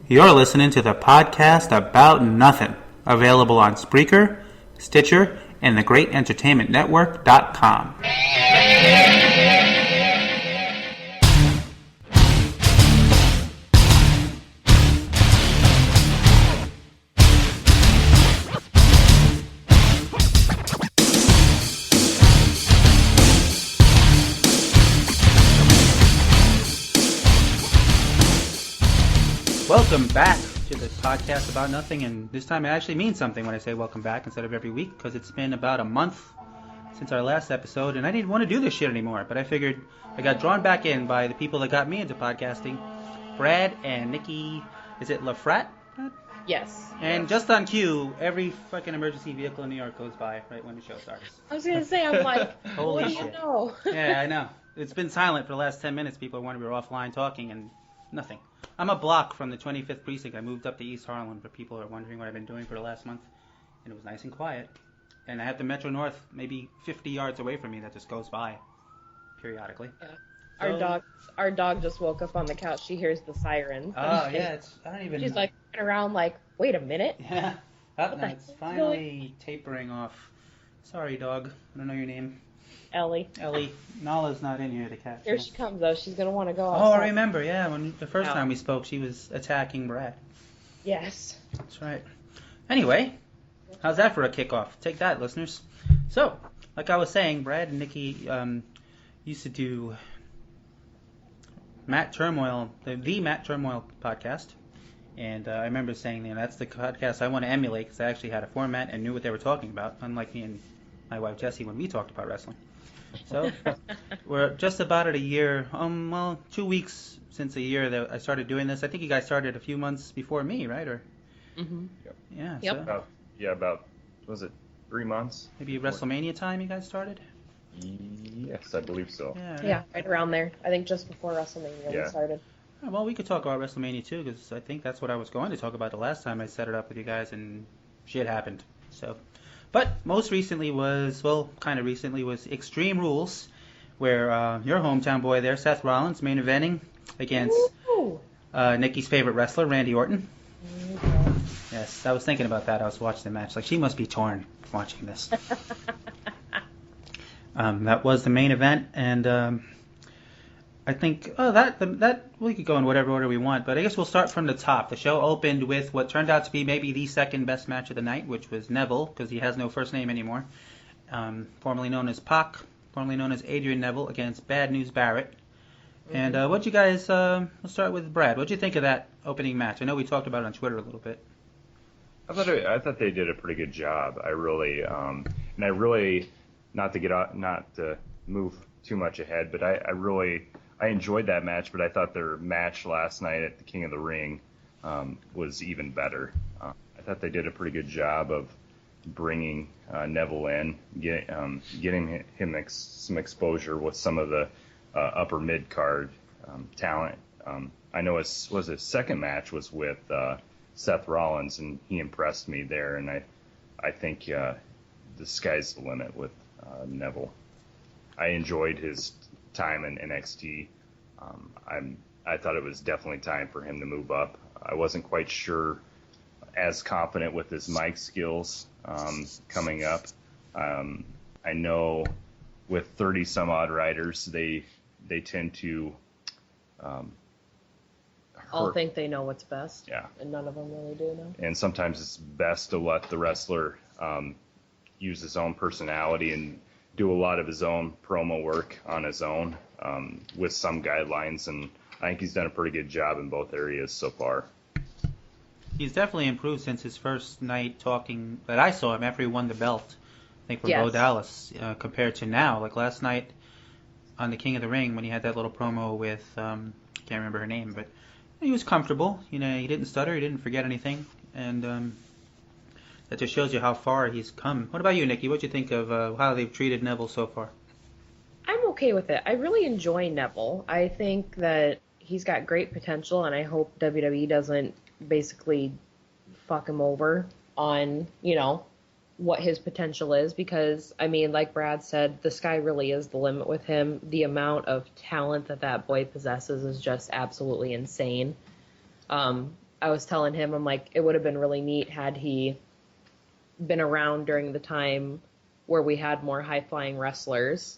You're listening to the podcast about nothing, available on Spreaker, Stitcher, and thegreatentertainmentnetwork.com. Welcome back to the podcast about nothing, and this time it actually means something when I say welcome back instead of every week, because it's been about a month since our last episode, and I didn't want to do this shit anymore, but I figured I got drawn back in by the people that got me into podcasting, Brad and Nikki, is it LaFratte? Yes. And just on cue, every fucking emergency vehicle in New York goes by right when the show starts. I was going to say, I'm like, Holy what do shit. you know? Yeah, I know. It's been silent for the last 10 minutes. People wonder we were offline talking, and nothing. I'm a block from the 25th precinct. I moved up to East Harlem, for people who are wondering what I've been doing for the last month. And it was nice and quiet. And I have the Metro North maybe 50 yards away from me that just goes by periodically. Yeah. So, Our dog just woke up on the couch. She hears the siren. Oh, yeah. I don't even... She's like looking around like, wait a minute. Yeah. Oh, no, it's finally tapering off. Sorry, dog. I don't know your name. Ellie. Nala's not in here, the cat. Here she comes, though. She's going to want to go Oh, outside. I remember, yeah. When the first time we spoke, she was attacking Brad. Yes. That's right. Anyway, how's that for a kickoff? Take that, listeners. So, like I was saying, Brad and Nikki used to do MatTurmoil, the MatTurmoil podcast. And I remember saying, that's the podcast I want to emulate, because I actually had a format and knew what they were talking about, unlike me and my wife Jessie when we talked about wrestling. So, we're just about at a year, 2 weeks since a year that I started doing this. I think you guys started a few months before me, right? Or Mm-hmm. Yep. Yeah. Yep. So About, was it 3 months? maybe WrestleMania time you guys started? Yes, I believe so. Yeah, right around there. I think just before WrestleMania we started. Well, we could talk about WrestleMania too, because I think that's what I was going to talk about the last time I set it up with you guys, and shit happened. So, but most recently was Extreme Rules, where your hometown boy there, Seth Rollins, main eventing against Nikki's favorite wrestler, Randy Orton. Yes, I was thinking about that. I was watching the match. Like, she must be torn watching this. That was the main event, and I think that we could go in whatever order we want, but I guess we'll start from the top. The show opened with what turned out to be maybe the second best match of the night, which was Neville, because he has no first name anymore, formerly known as Pac, formerly known as Adrian Neville, against Bad News Barrett. Mm-hmm. And what'd you guys? We'll start with Brad. What'd you think of that opening match? I know we talked about it on Twitter a little bit. I thought they did a pretty good job. I really not to move too much ahead, but I enjoyed that match, but I thought their match last night at the King of the Ring was even better. I thought they did a pretty good job of bringing Neville in, getting him some exposure with some of the upper mid-card talent. I know his second match was with Seth Rollins, and he impressed me there, and I think the sky's the limit with Neville. I enjoyed his time in NXT. I thought it was definitely time for him to move up. I wasn't quite sure, as confident with his mic skills coming up. I know with 30 some odd writers, they tend to all think they know what's best. Yeah. And none of them really do know. And sometimes it's best to let the wrestler use his own personality and do a lot of his own promo work on his own with some guidelines, and I think he's done a pretty good job in both areas so far. He's definitely improved since his first night talking that I saw him after he won the belt, I think, for Bo Dallas, compared to now. Like last night on the King of the Ring when he had that little promo with, can't remember her name, but he was comfortable. He didn't stutter, he didn't forget anything, and that just shows you how far he's come. What about you, Nikki? What do you think of how they've treated Neville so far? I'm okay with it. I really enjoy Neville. I think that he's got great potential, and I hope WWE doesn't basically fuck him over on, what his potential is, because, like Brad said, the sky really is the limit with him. The amount of talent that boy possesses is just absolutely insane. I was telling him, I'm like, it would have been really neat had he been around during the time where we had more high-flying wrestlers,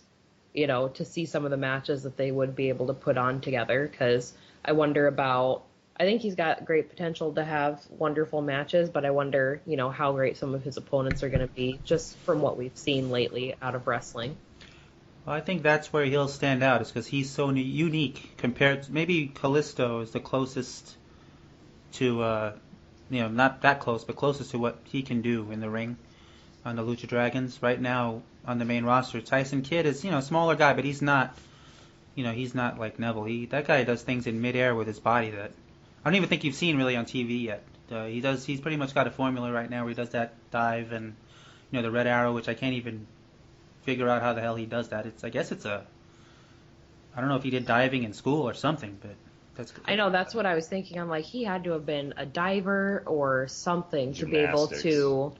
to see some of the matches that they would be able to put on together, because I wonder about, I think he's got great potential to have wonderful matches, but I wonder, how great some of his opponents are going to be just from what we've seen lately out of wrestling. Well, I think that's where he'll stand out, is because he's so unique compared to, maybe Kalisto is the closest to, not that close, but closest to what he can do in the ring on the Lucha Dragons. Right now on the main roster, Tyson Kidd is, a smaller guy, but he's not like Neville. That guy does things in midair with his body that I don't even think you've seen really on TV yet. He's pretty much got a formula right now where he does that dive and, the red arrow, which I can't even figure out how the hell he does that. I don't know if he did diving in school or something, but I know, that's what I was thinking. I'm like, he had to have been a diver or something to be able to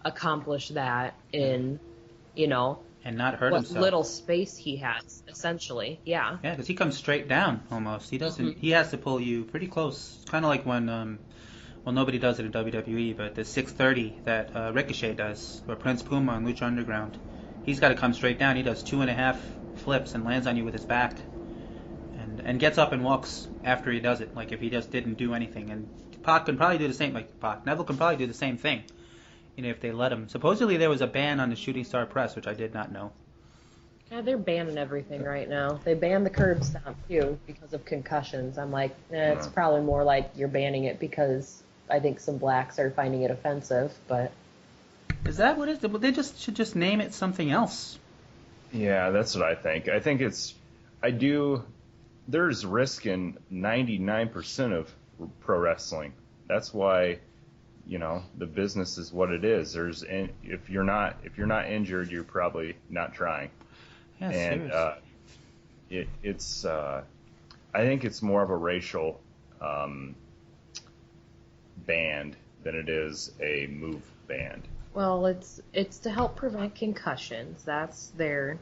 accomplish that in, and not hurt what himself. Little space he has, essentially. Yeah. Yeah, because he comes straight down almost. He doesn't. Mm-hmm. He has to pull you pretty close. Kind of like when, nobody does it in WWE, but the 630 that Ricochet does, or Prince Puma on Lucha Underground. He's got to come straight down. He does 2.5 flips and lands on you with his back, and gets up and walks after he does it, like if he just didn't do anything. And Pac can probably do the same. Neville can probably do the same thing, if they let him. Supposedly there was a ban on the Shooting Star Press, which I did not know. Yeah, they're banning everything right now. They banned the curb stomp too because of concussions. I'm like, it's probably more like you're banning it because I think some blacks are finding it offensive, but. Is that what it is? Well, they should just name it something else. Yeah, that's what I think. I think there's risk in 99% of pro wrestling. That's why, the business is what it is. If you're not injured, you're probably not trying. Yeah, and I think it's more of a racial band than it is a move band. Well, it's to help prevent concussions. That's their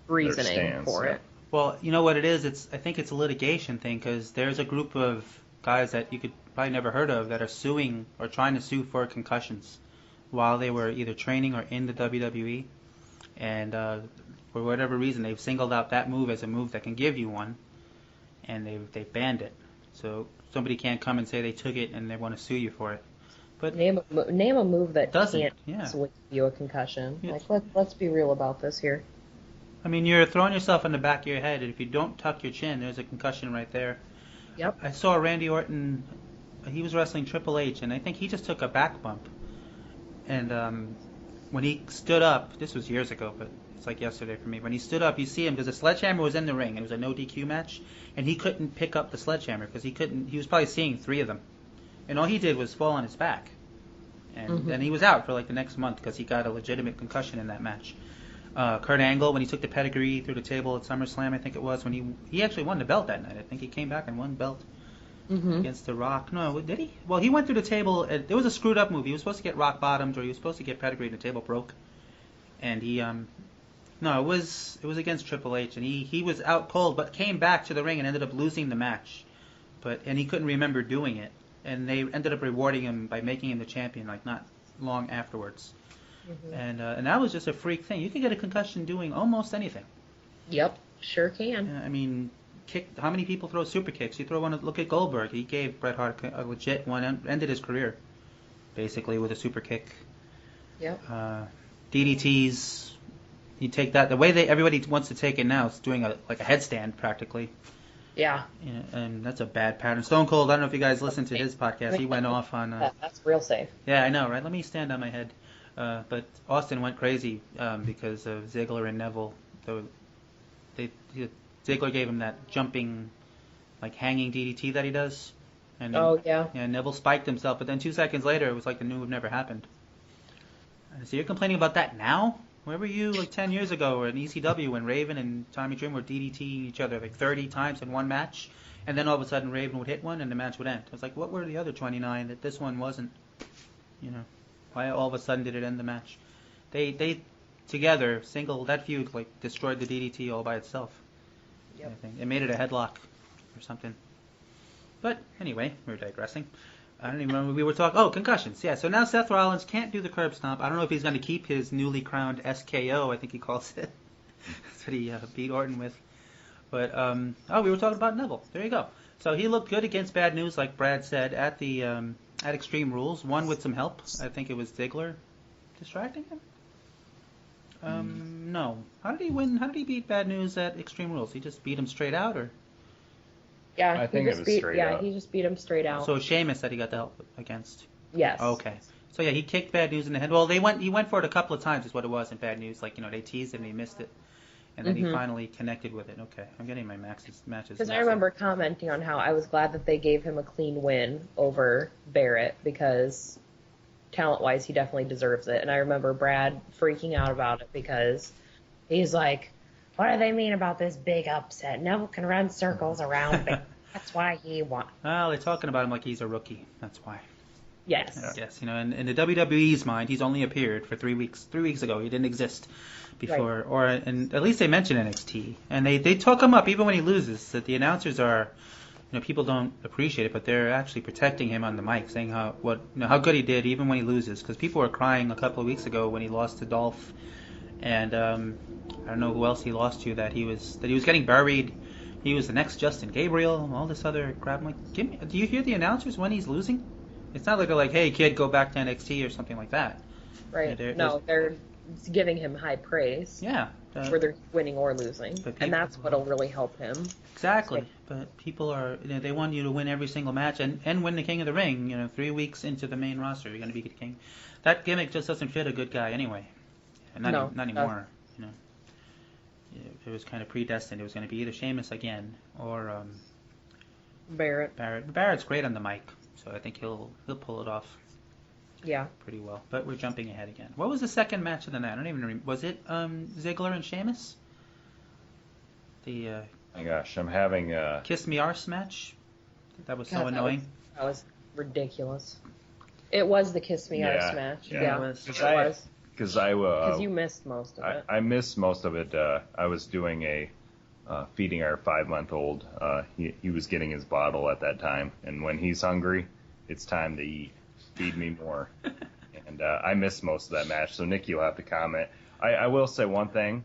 reasoning for it. Well, you know what it is? I think it's a litigation thing, because there's a group of guys that you could probably never heard of that are suing or trying to sue for concussions while they were either training or in the WWE. And for whatever reason, they've singled out that move as a move that can give you one, and they've banned it. So somebody can't come and say they took it and they want to sue you for it. But name a move that can't give you a concussion. Let's be real about this here. I mean, you're throwing yourself in the back of your head, and if you don't tuck your chin, there's a concussion right there. Yep. I saw Randy Orton. He was wrestling Triple H, and I think he just took a back bump. And when he stood up, this was years ago, but it's like yesterday for me. When he stood up, you see him, because the sledgehammer was in the ring, and it was a no DQ match, and he couldn't pick up the sledgehammer because he was probably seeing 3 of them. And all he did was fall on his back. And then he was out for like the next month because he got a legitimate concussion in that match. Kurt Angle, when he took the pedigree through the table at SummerSlam, I think it was, when he actually won the belt that night. I think he came back and won the belt against The Rock. No, did he? Well, he went through the table. It was a screwed up move. He was supposed to get rock bottomed, or he was supposed to get pedigree, and the table broke. And he, no, it was against Triple H, and he was out cold, but came back to the ring and ended up losing the match. And he couldn't remember doing it. And they ended up rewarding him by making him the champion, like not long afterwards. And that was just a freak thing. You can get a concussion doing almost anything. Yep, sure can. I mean, how many people throw super kicks? You throw one. Look at Goldberg. He gave Bret Hart a legit one. Ended his career basically with a super kick. Yep. DDTs. You take that. The way everybody wants to take it now is doing a headstand practically. Yeah. And that's a bad pattern. Stone Cold, I don't know if you guys listened to his podcast. He went off on... that's real safe. Yeah, I know, right? Let me stand on my head. But Austin went crazy because of Ziggler and Neville. Ziggler gave him that jumping, hanging DDT that he does. And yeah. Yeah, Neville spiked himself, but then 2 seconds later, it was like the move never happened. So you're complaining about that now? Where were you 10 years ago or in ECW when Raven and Tommy Dreamer were DDTing each other 30 times in one match, and then all of a sudden Raven would hit one and the match would end? I was like, what were the other 29 that this one wasn't? Why all of a sudden did it end the match? They together, that feud destroyed the DDT all by itself. Yep. I think it made it a headlock or something. But anyway, we're digressing. I don't even remember we were talking. Oh, concussions. Yeah. So now Seth Rollins can't do the curb stomp. I don't know if he's going to keep his newly crowned SKO. I think he calls it. That's what he beat Orton with. But we were talking about Neville. There you go. So he looked good against Bad News, like Brad said, at the at Extreme Rules. Won with some help. I think it was Ziggler distracting him. No. How did he win? How did he beat Bad News at Extreme Rules? He just beat him straight out, or? Yeah, I think it was straight out. Yeah, he just beat him straight out. So Sheamus that he got the help against. Yes. Okay. So yeah, he kicked Bad News in the head. Well, he went for it a couple of times, is what it was in Bad News. Like, they teased him and he missed it, and then he finally connected with it. Okay, I'm getting my matches. Because I remember commenting on how I was glad that they gave him a clean win over Barrett, because talent-wise he definitely deserves it. And I remember Brad freaking out about it because he's like, what do they mean about this big upset? Neville can run circles around Barrett. That's why he won. Well, they're talking about him like he's a rookie. That's why. Yes. Yes, in the WWE's mind, he's only appeared for 3 weeks. 3 weeks ago, he didn't exist before, and at least they mention NXT, and they talk him up even when he loses. That the announcers are, people don't appreciate it, but they're actually protecting him on the mic, saying how good he did even when he loses, because people were crying a couple of weeks ago when he lost to Dolph, and I don't know who else he lost to, that he was getting buried. He was the next Justin Gabriel, all this other crap. I'm like, do you hear the announcers when he's losing? It's not like they're like, hey, kid, go back to NXT or something like that. Right. They're giving him high praise. Yeah. Whether winning or losing. And that's what'll really help him. Exactly. So, but people are, they want you to win every single match and win the King of the Ring. 3 weeks into the main roster, you're going to be the king. That gimmick just doesn't fit a good guy anyway. Not anymore. It was kind of predestined. It was going to be either Sheamus again or Barrett. Barrett's great on the mic, so I think he'll pull it off. Yeah. Pretty well. But we're jumping ahead again. What was the second match of the night? I don't even remember. Was it Ziggler and Sheamus? The my gosh, I'm having Kiss Me Arse match. That was so annoying. That was ridiculous. It was the Kiss Me Arse match. Yeah, it was. Because you missed most of it. I missed most of it. I was doing a feeding our 5-month-old. He was getting his bottle at that time, and when he's hungry, it's time to eat. Feed me more. And I missed most of that match, so Nikki will have to comment. I will say one thing.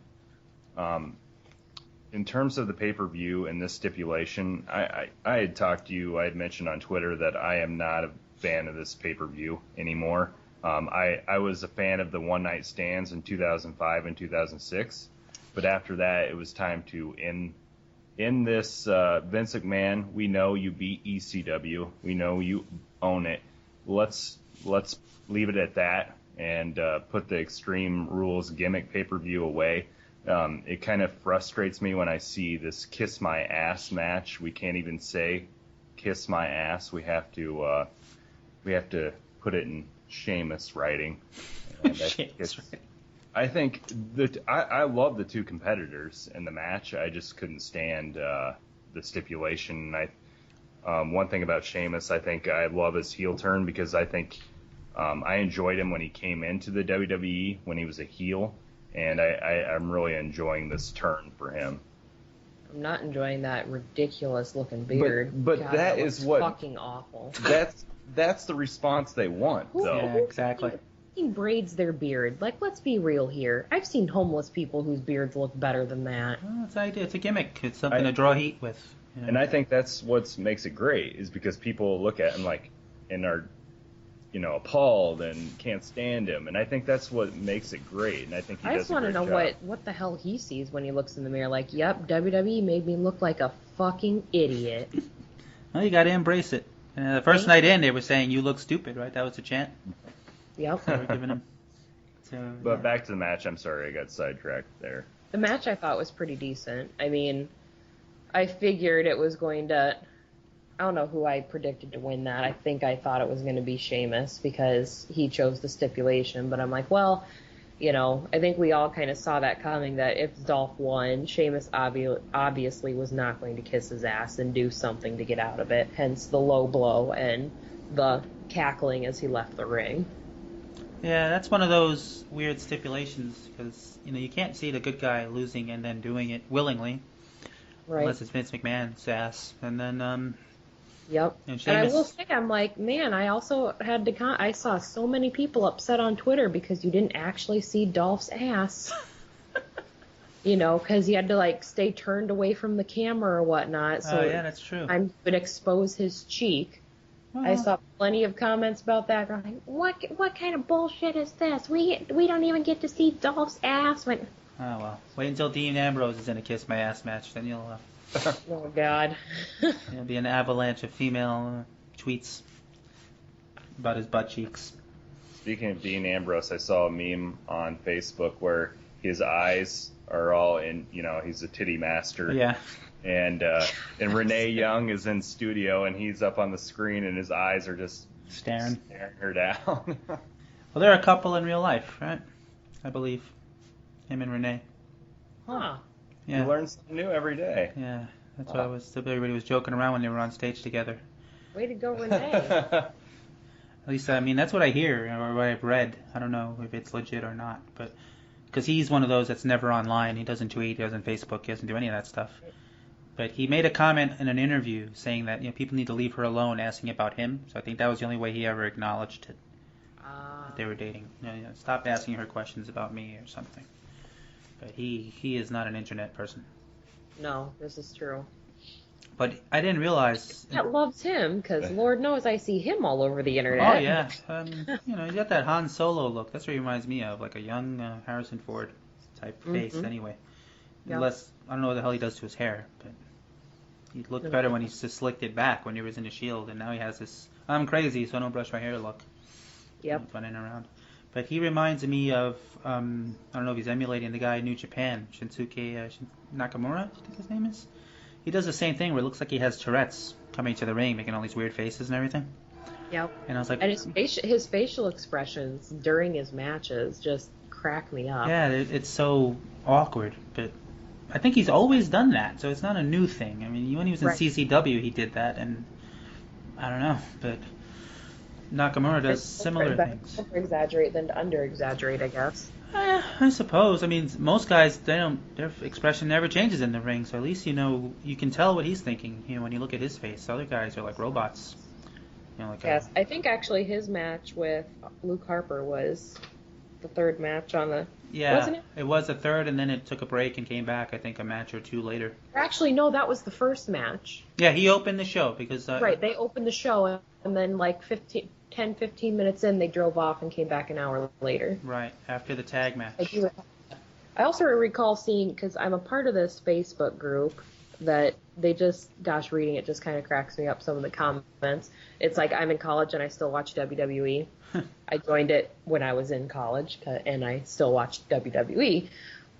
In terms of the pay-per-view and this stipulation, I had talked to you, I had mentioned on Twitter that I am not a fan of this pay-per-view anymore. I was a fan of the one-night stands in 2005 and 2006, but after that, it was time to end this. Vince McMahon, we know you beat ECW. We know you own it. Let's leave it at that and put the Extreme Rules gimmick pay-per-view away. It kind of frustrates me when I see this Kiss My Ass match. We can't even say Kiss My Ass. We have to put it in Sheamus writing. I think I love the two competitors in the match. I just couldn't stand the stipulation. One thing about Sheamus, I think I love his heel turn, because I think I enjoyed him when he came into the WWE when he was a heel, and I'm really enjoying this turn for him. I'm not enjoying that ridiculous looking beard. But God, that is what fucking awful. That's the response they want, though. Yeah, exactly. Who braids their beard? Like, let's be real here. I've seen homeless people whose beards look better than that. Well, it's an idea. It's a gimmick. It's something to draw heat with. And I think that's what makes it great, is because people look at him and are, appalled and can't stand him. And I think that's what makes it great. And I think he does a great job. I just want to know what the hell he sees when he looks in the mirror. Like, yep, WWE made me look like a fucking idiot. Well, you got to embrace it. The first night in, they were saying, you look stupid, right? That was the chant. Yep. They were giving him. But back to the match. I'm sorry, I got sidetracked there. The match I thought was pretty decent. I mean, I figured it was going to... I don't know who I predicted to win that. I thought it was going to be Sheamus because he chose the stipulation. But I'm like, well, I think we all kind of saw that coming, that if Dolph won, Sheamus obviously was not going to kiss his ass and do something to get out of it. Hence the low blow and the cackling as he left the ring. Yeah, that's one of those weird stipulations because, you can't see the good guy losing and then doing it willingly. Right. Unless it's Vince McMahon's ass. And then, Yep. And And I Sheamus, will say, I'm like, man, I also had to. I saw so many people upset on Twitter because you didn't actually see Dolph's ass. Because he had to like stay turned away from the camera or whatnot. So yeah, that's true. I would expose his cheek. I saw plenty of comments about that. Going, what kind of bullshit is this? We don't even get to see Dolph's ass. Oh well. Wait until Dean Ambrose is in a kiss my ass match, then you'll. Oh God. There'll be an avalanche of female tweets about his butt cheeks. Speaking of Dean Ambrose, I saw a meme on Facebook where his eyes are all in, he's a titty master. Yeah. And Renee Young is in studio, and he's up on the screen, and his eyes are just staring her down. Well, they're a couple in real life, right? I believe. Him and Renee. Huh. Yeah. You learn something new every day. Yeah. That's why everybody was joking around when they were on stage together. Way to go, Renee. At least, that's what I hear, or what I've read. I don't know if it's legit or not, but because he's one of those that's never online. He doesn't tweet, he doesn't Facebook, he doesn't do any of that stuff. But he made a comment in an interview saying that people need to leave her alone, asking about him. So I think that was the only way he ever acknowledged it. That they were dating. Stop asking her questions about me or something. But he is not an internet person. No, this is true. But I didn't realize. That loves him, because Lord knows I see him all over the internet. Oh, yeah. He's got that Han Solo look. That's what he reminds me of, like a young Harrison Ford type face anyway. Yep. Unless, I don't know what the hell he does to his hair, but he looked better when he just slicked it back when he was in the Shield, and now he has this, I'm crazy, so I don't brush my hair look. Yep. Running around. But he reminds me of, I don't know if he's emulating the guy in New Japan, Shinsuke Nakamura, I think his name is. He does the same thing where it looks like he has Tourette's coming to the ring, making all these weird faces and everything. Yep. And I was like... And his facial expressions during his matches just crack me up. Yeah, it's so awkward, but I think he's always done that, so it's not a new thing. I mean, when he was in CCW, he did that, and I don't know, but Nakamura does similar things. Better over-exaggerate than to under-exaggerate, I guess. I suppose. I mean, most guys, their expression never changes in the ring, so at least you can tell what he's thinking. When you look at his face, other guys are like robots. Yes, I think actually his match with Luke Harper was the third match on the. Yeah, wasn't it? It was the third, and then it took a break and came back. I think a match or two later. Actually, no, that was the first match. Yeah, he opened the show because. Right, they opened the show, and then like 10-15 minutes in, they drove off and came back an hour later. Right, after the tag match. I also recall seeing, because I'm a part of this Facebook group, that they just, reading it just kind of cracks me up, some of the comments. It's like I'm in college and I still watch WWE. I joined it when I was in college, and I still watch WWE.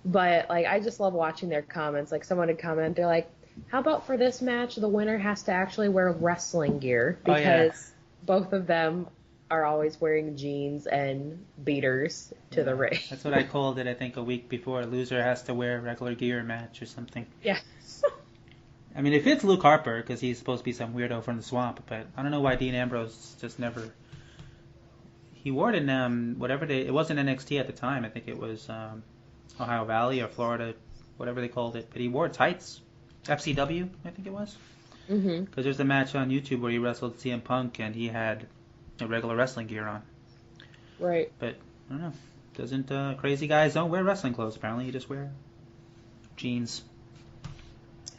But, like, I just love watching their comments. Like, someone had commented, they're like, how about for this match, the winner has to actually wear wrestling gear? Because both of them are always wearing jeans and beaters to the ring. That's what I called it, I think, a week before. Loser has to wear regular gear match or something. Yeah. I mean, it fits Luke Harper because he's supposed to be some weirdo from the swamp, but I don't know why Dean Ambrose just never... He wore it in whatever it wasn't NXT at the time. I think it was Ohio Valley or Florida, whatever they called it. But he wore tights. FCW, I think it was. Because there's a match on YouTube where he wrestled CM Punk and he had a regular wrestling gear on. Right. But I don't know. Doesn't crazy guys don't wear wrestling clothes? Apparently, you just wear jeans.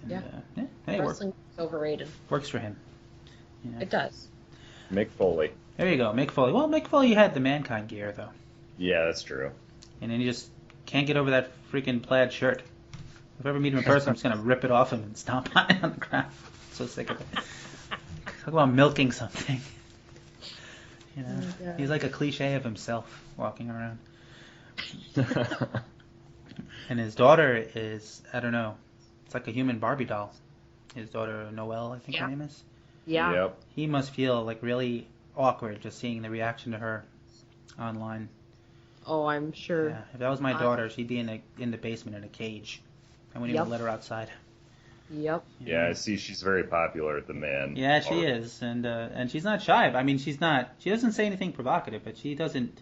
And, hey, wrestling is overrated. Works for him. It does. Mick Foley. There you go, Mick Foley. Well, Mick Foley had the Mankind gear though. Yeah, that's true. And then you just can't get over that freaking plaid shirt. If I ever meet him in person, I'm just gonna rip it off him and stomp on it on the ground. I'm so sick of it. Talk about milking something. He's like a cliche of himself walking around. And his daughter is, I don't know, it's like a human Barbie doll. His daughter Noelle, I think her name is. Yeah. Yep. He must feel like really awkward just seeing the reaction to her online. Oh, I'm sure. Yeah, if that was my daughter, she'd be in the basement in a cage. I wouldn't even let her outside. Yep. Yeah, I see she's very popular with the men. Yeah, she is, and she's not shy. I mean, she doesn't say anything provocative, but she doesn't,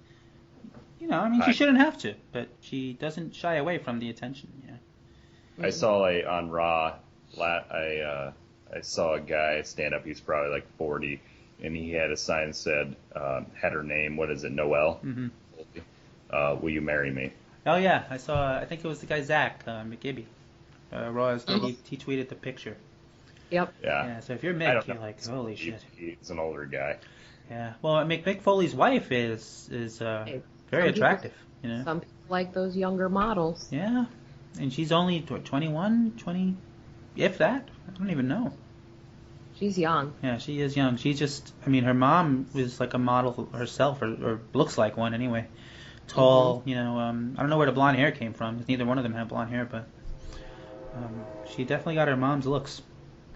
she shouldn't have to, but she doesn't shy away from the attention. Yeah. I saw on Raw, I I saw a guy stand up. He's probably like 40, and he had a sign that said, had her name. What is it? Noelle. Mm-hmm. Will you marry me? Oh yeah, I saw. I think it was the guy Zach McGibby. Ross, he tweeted the picture. Yep. Yeah. So if you're Mick, you're like, holy shit. He's an older guy. Yeah. Well, Mick Foley's wife is very attractive. You know. Some people like those younger models. Yeah. And she's only 21, 20, if that. I don't even know. She's young. Yeah, she is young. She just, I mean, her mom was like a model herself, or looks like one anyway. Tall, you know. I don't know where the blonde hair came from. Neither one of them had blonde hair, but she definitely got her mom's looks.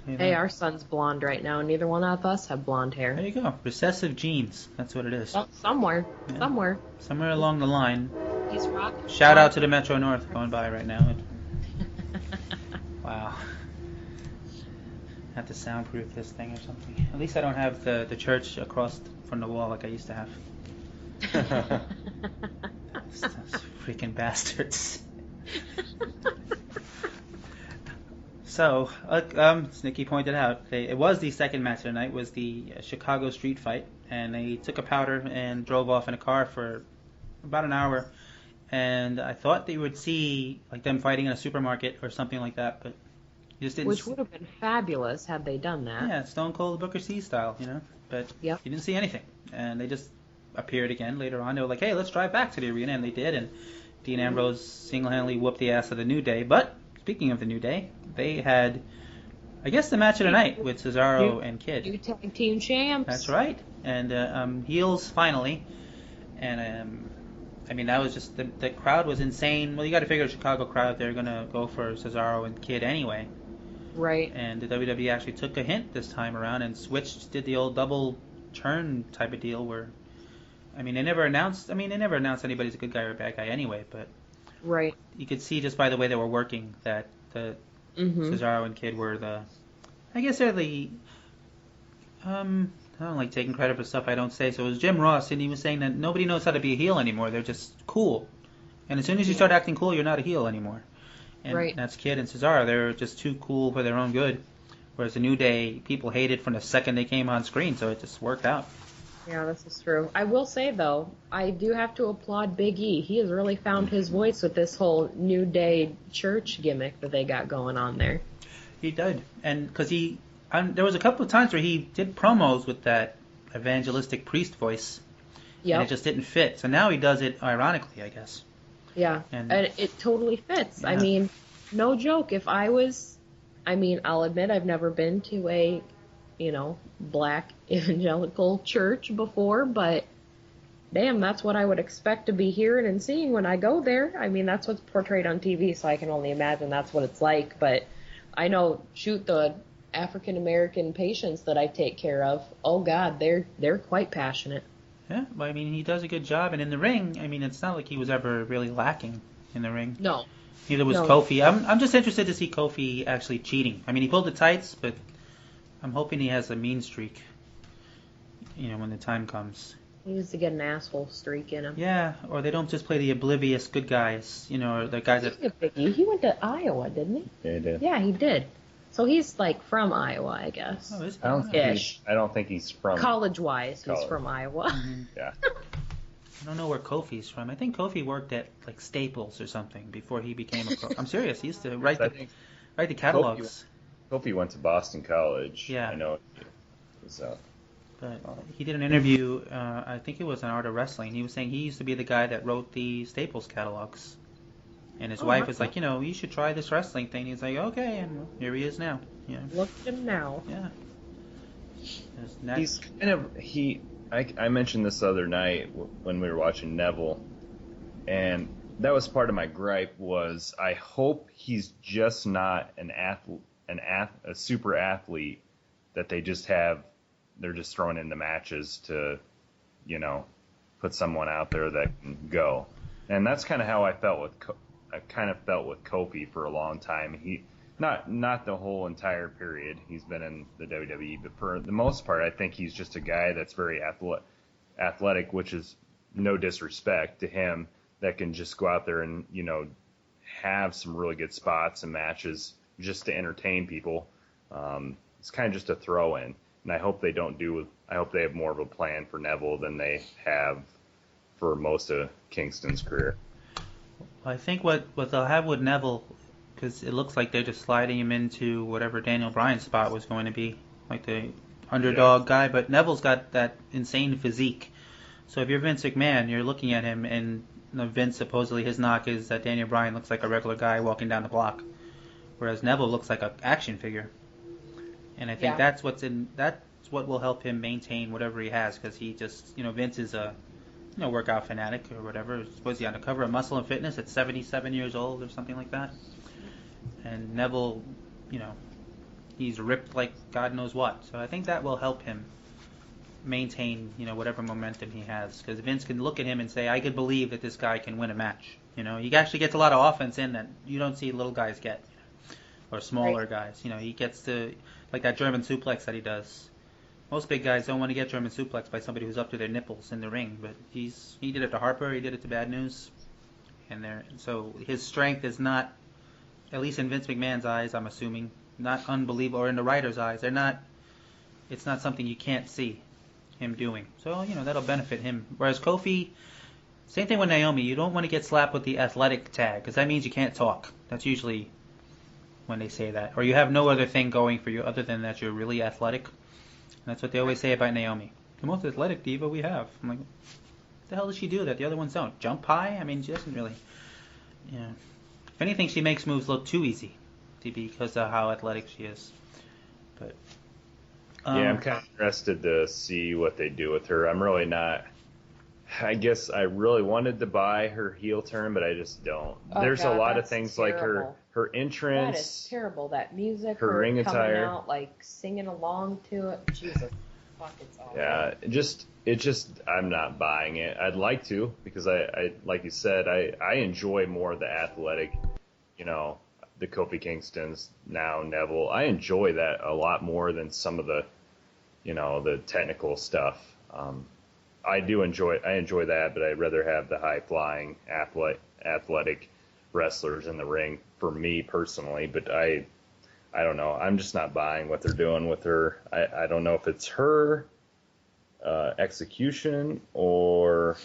Hey, our son's blonde right now. Neither one of us have blonde hair. There you go. Recessive genes. That's what it is. Well, somewhere. Somewhere along the line. He's rocking. Shout out to the Metro North going by right now. Wow. Have to soundproof this thing or something. At least I don't have the church across from the wall like I used to have. Those freaking bastards. So, as Nikki pointed out, it was the second match of the night, was the Chicago street fight, and they took a powder and drove off in a car for about an hour, and I thought they would see like them fighting in a supermarket or something like that, but you just didn't. Which would have been fabulous had they done that. Yeah, Stone Cold Booker T style, you know, but you didn't see anything, and they just appeared again later on. They were like, hey, let's drive back to the arena, and they did, and Dean Ambrose single-handedly whooped the ass of the New Day, but speaking of the New Day, they had, I guess, the match of the night with Cesaro and Kid. New tag team champs. That's right. And heels finally. And, I mean, that was just, the crowd was insane. Well, you got to figure the Chicago crowd, they're going to go for Cesaro and Kid anyway. Right. And the WWE actually took a hint this time around and did the old double turn type of deal where, I mean, they never announced anybody's a good guy or a bad guy anyway, but right. You could see just by the way they were working that the Cesaro and Kid were I guess they're the, I don't like taking credit for stuff I don't say. So it was Jim Ross, and he was saying that nobody knows how to be a heel anymore. They're just cool. And as soon as you start acting cool, you're not a heel anymore. And that's Kid and Cesaro. They're just too cool for their own good. Whereas the New Day, people hated from the second they came on screen, so it just worked out. Yeah, this is true. I will say, though, I do have to applaud Big E. He has really found his voice with this whole New Day church gimmick that they got going on there. He did. And because there was a couple of times where he did promos with that evangelistic priest voice. Yep. And it just didn't fit. So now he does it ironically, I guess. Yeah, and it totally fits. Yeah. I mean, no joke. If I was, I'll admit I've never been to a, black evangelical church before, but damn, that's what I would expect to be hearing and seeing when I go there. I mean, that's what's portrayed on TV, so I can only imagine that's what it's like. But I know, the African American patients that I take care of, oh God, they're quite passionate. Yeah, well, I mean, he does a good job, and in the ring, I mean, it's not like he was ever really lacking in the ring. No. Neither was Kofi. I'm just interested to see Kofi actually cheating. I mean, he pulled the tights, but I'm hoping he has a mean streak, when the time comes. He needs to get an asshole streak in him. Yeah, or they don't just play the oblivious good guys, or the guys that... He went to Iowa, didn't he? Yeah, he did. Yeah, he did. So he's, from Iowa, I guess. Oh, is he? I don't think he's from... College-wise, he's from Iowa. Mm-hmm. Yeah. I don't know where Kofi's from. I think Kofi worked at, Staples or something before he became a pro. I'm serious. He used to write the catalogs. Kofi went to Boston College. Yeah. I know. So. But he did an interview, I think it was on Art of Wrestling. He was saying he used to be the guy that wrote the Staples catalogs. And his wife was like, you should try this wrestling thing. He's like, okay, and here he is now. Yeah. Look at him now. Yeah. He's kind of I mentioned this the other night when we were watching Neville, and that was part of my gripe. Was I hope he's just not a super athlete that they're just throwing into matches to, put someone out there that can go. And that's kind of how I felt with Kofi for a long time. He not the whole entire period he's been in the WWE, but for the most part, I think he's just a guy that's very athletic, which is no disrespect to him, that can just go out there and, have some really good spots and matches just to entertain people. it's kind of just a throw in. And I hope they have more of a plan for Neville than they have for most of Kingston's career. I think what they'll have with Neville, because it looks like they're just sliding him into whatever Daniel Bryan's spot was going to be, like the underdog guy. But Neville's got that insane physique. So if you're Vince McMahon, you're looking at him, and Vince, supposedly his knock is that Daniel Bryan looks like a regular guy walking down the block, whereas Neville looks like an action figure. And I think that's what will help him maintain whatever he has, because he just, Vince is a workout fanatic or whatever. Was he on the cover of Muscle and Fitness at 77 years old or something like that? And Neville, he's ripped like God knows what. So I think that will help him maintain, whatever momentum he has. Because Vince can look at him and say, I could believe that this guy can win a match. He actually gets a lot of offense in that you don't see little guys get, or smaller guys. He gets to, like that German suplex that he does. Most big guys don't want to get German suplex by somebody who's up to their nipples in the ring, but he did it to Harper, he did it to Bad News, so his strength is not, at least in Vince McMahon's eyes, I'm assuming, not unbelievable, or in the writer's eyes, it's not something you can't see him doing. So that'll benefit him. Whereas Kofi, same thing with Naomi. You don't want to get slapped with the athletic tag, because that means you can't talk. That's usually when they say that, or you have no other thing going for you other than that you're really athletic. And that's what they always say about Naomi. The most athletic diva we have. I'm like, what the hell does she do that the other ones don't? Jump high? I mean, she doesn't really. If anything, she makes moves look too easy because of how athletic she is. But I'm kind of interested to see what they do with her. I'm really not. I guess I really wanted to buy her heel turn, but I just don't. There's a lot of things terrible. Like her entrance. That is terrible. That music, her ring attire, out, like singing along to it. Jesus, fuck, it's awful. Yeah, it just I'm not buying it. I'd like to, because I like you said, I enjoy more of the athletic, the Kofi Kingstons, now Neville. I enjoy that a lot more than some of the, the technical stuff. I enjoy that, but I'd rather have the high-flying, athletic wrestlers in the ring for me personally. But I don't know. I'm just not buying what they're doing with her. I don't know if it's her execution or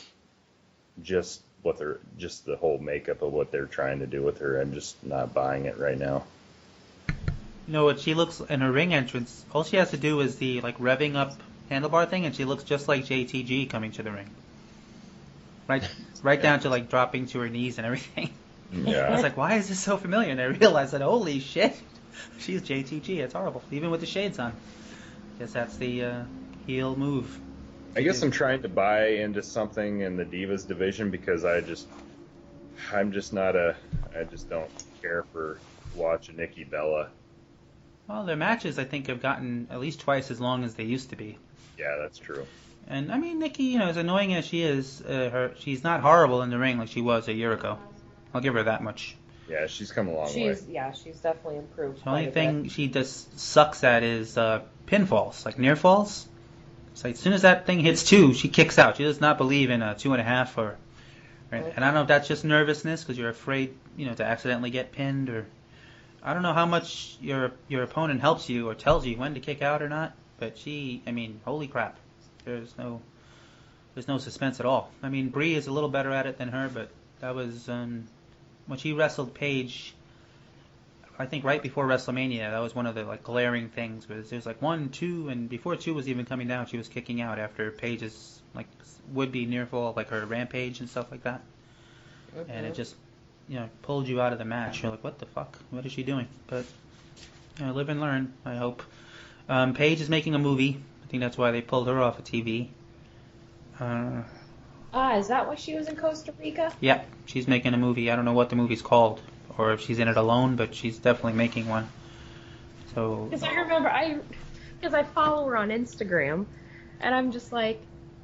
just the whole makeup of what they're trying to do with her. I'm just not buying it right now. What she looks in her ring entrance, all she has to do is the revving up handlebar thing, and she looks just like JTG coming to the ring. Right down to dropping to her knees and everything. Yeah. I was like, why is this so familiar? And I realized that, holy shit, she's JTG. It's horrible, even with the shades on. Guess that's the heel move. I guess I'm trying to buy into something in the Divas division because I just don't care for watching Nikki Bella. Well, their matches, I think, have gotten at least twice as long as they used to be. Yeah, that's true. And, I mean, Nikki, as annoying as she is, she's not horrible in the ring like she was a year ago. I'll give her that much. Yeah, she's come a long way. Yeah, she's definitely improved. The only thing she just sucks at is pinfalls, like near falls. It's like as soon as that thing hits 2, she kicks out. She does not believe in a 2.5 or. And I don't know if that's just nervousness because you're afraid, to accidentally get pinned, or I don't know how much your opponent helps you or tells you when to kick out or not. But holy crap, there's no suspense at all. I mean, Brie is a little better at it than her, but that was when she wrestled Paige. I think right before WrestleMania, that was one of the glaring things. Was there's 1, 2, and before 2 was even coming down, she was kicking out after Paige's would-be near fall, her Rampage and stuff like that. Mm-hmm. And it just pulled you out of the match. You're like, what the fuck? What is she doing? But live and learn, I hope. Paige is making a movie. I think that's why they pulled her off of TV. Is that why she was in Costa Rica? Yeah, she's making a movie. I don't know what the movie's called, or if she's in it alone, but she's definitely making one. So. Because I remember, because I follow her on Instagram, and I'm just like,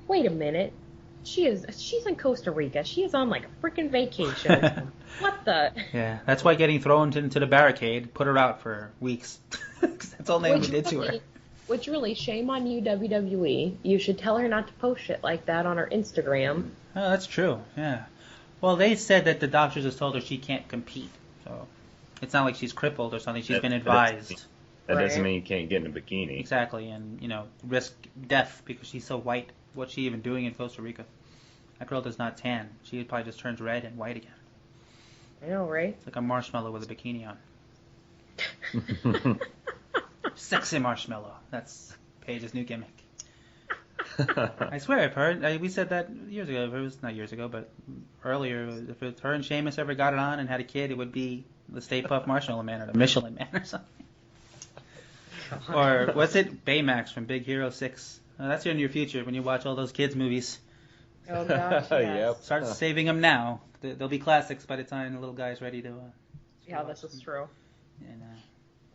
wait a minute, she's in Costa Rica. She is on a freaking vacation. What the? Yeah, that's why getting thrown into the barricade put her out for weeks. That's all Naomi did to her. Which really, shame on you, WWE. You should tell her not to post shit like that on her Instagram. Oh, that's true, yeah. Well, they said that the doctors have told her she can't compete. So it's not like she's crippled or something. She's been advised. That doesn't mean you can't get in a bikini. Exactly, and risk death because she's so white. What's she even doing in Costa Rica? That girl does not tan. She probably just turns red and white again. I know, right? It's like a marshmallow with a bikini on. Sexy marshmallow. That's Paige's new gimmick. I swear, I've heard. We said that years ago. It was not years ago, but earlier. If her and Sheamus ever got it on and had a kid, it would be the Stay Puft Marshmallow Man or the Michelin Man or something. Or what's it? Baymax from Big Hero 6. That's in your future when you watch all those kids' movies. Oh, gosh, yes. Yep. Start saving them now. They'll be classics by the time the little guy's ready to. Yeah, this is true. And,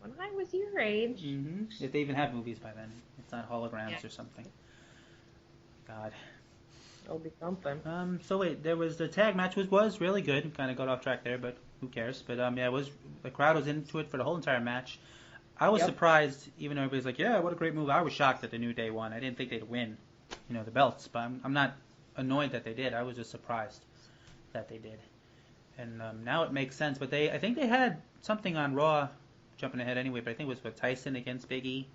when I was your age. Mm-hmm. If they even have movies by then. It's not holograms or something. God. It'll be something. So wait, there was the tag match was really good. Kind of got off track there, but who cares? But yeah, the crowd was into it for the whole entire match. I was surprised, even though everybody's like, yeah, what a great move. I was shocked that the New Day won. I didn't think they'd win, the belts. But I'm not annoyed that they did. I was just surprised that they did. And now it makes sense. But I think they had something on Raw, jumping ahead anyway, but I think it was with Tyson against Big E.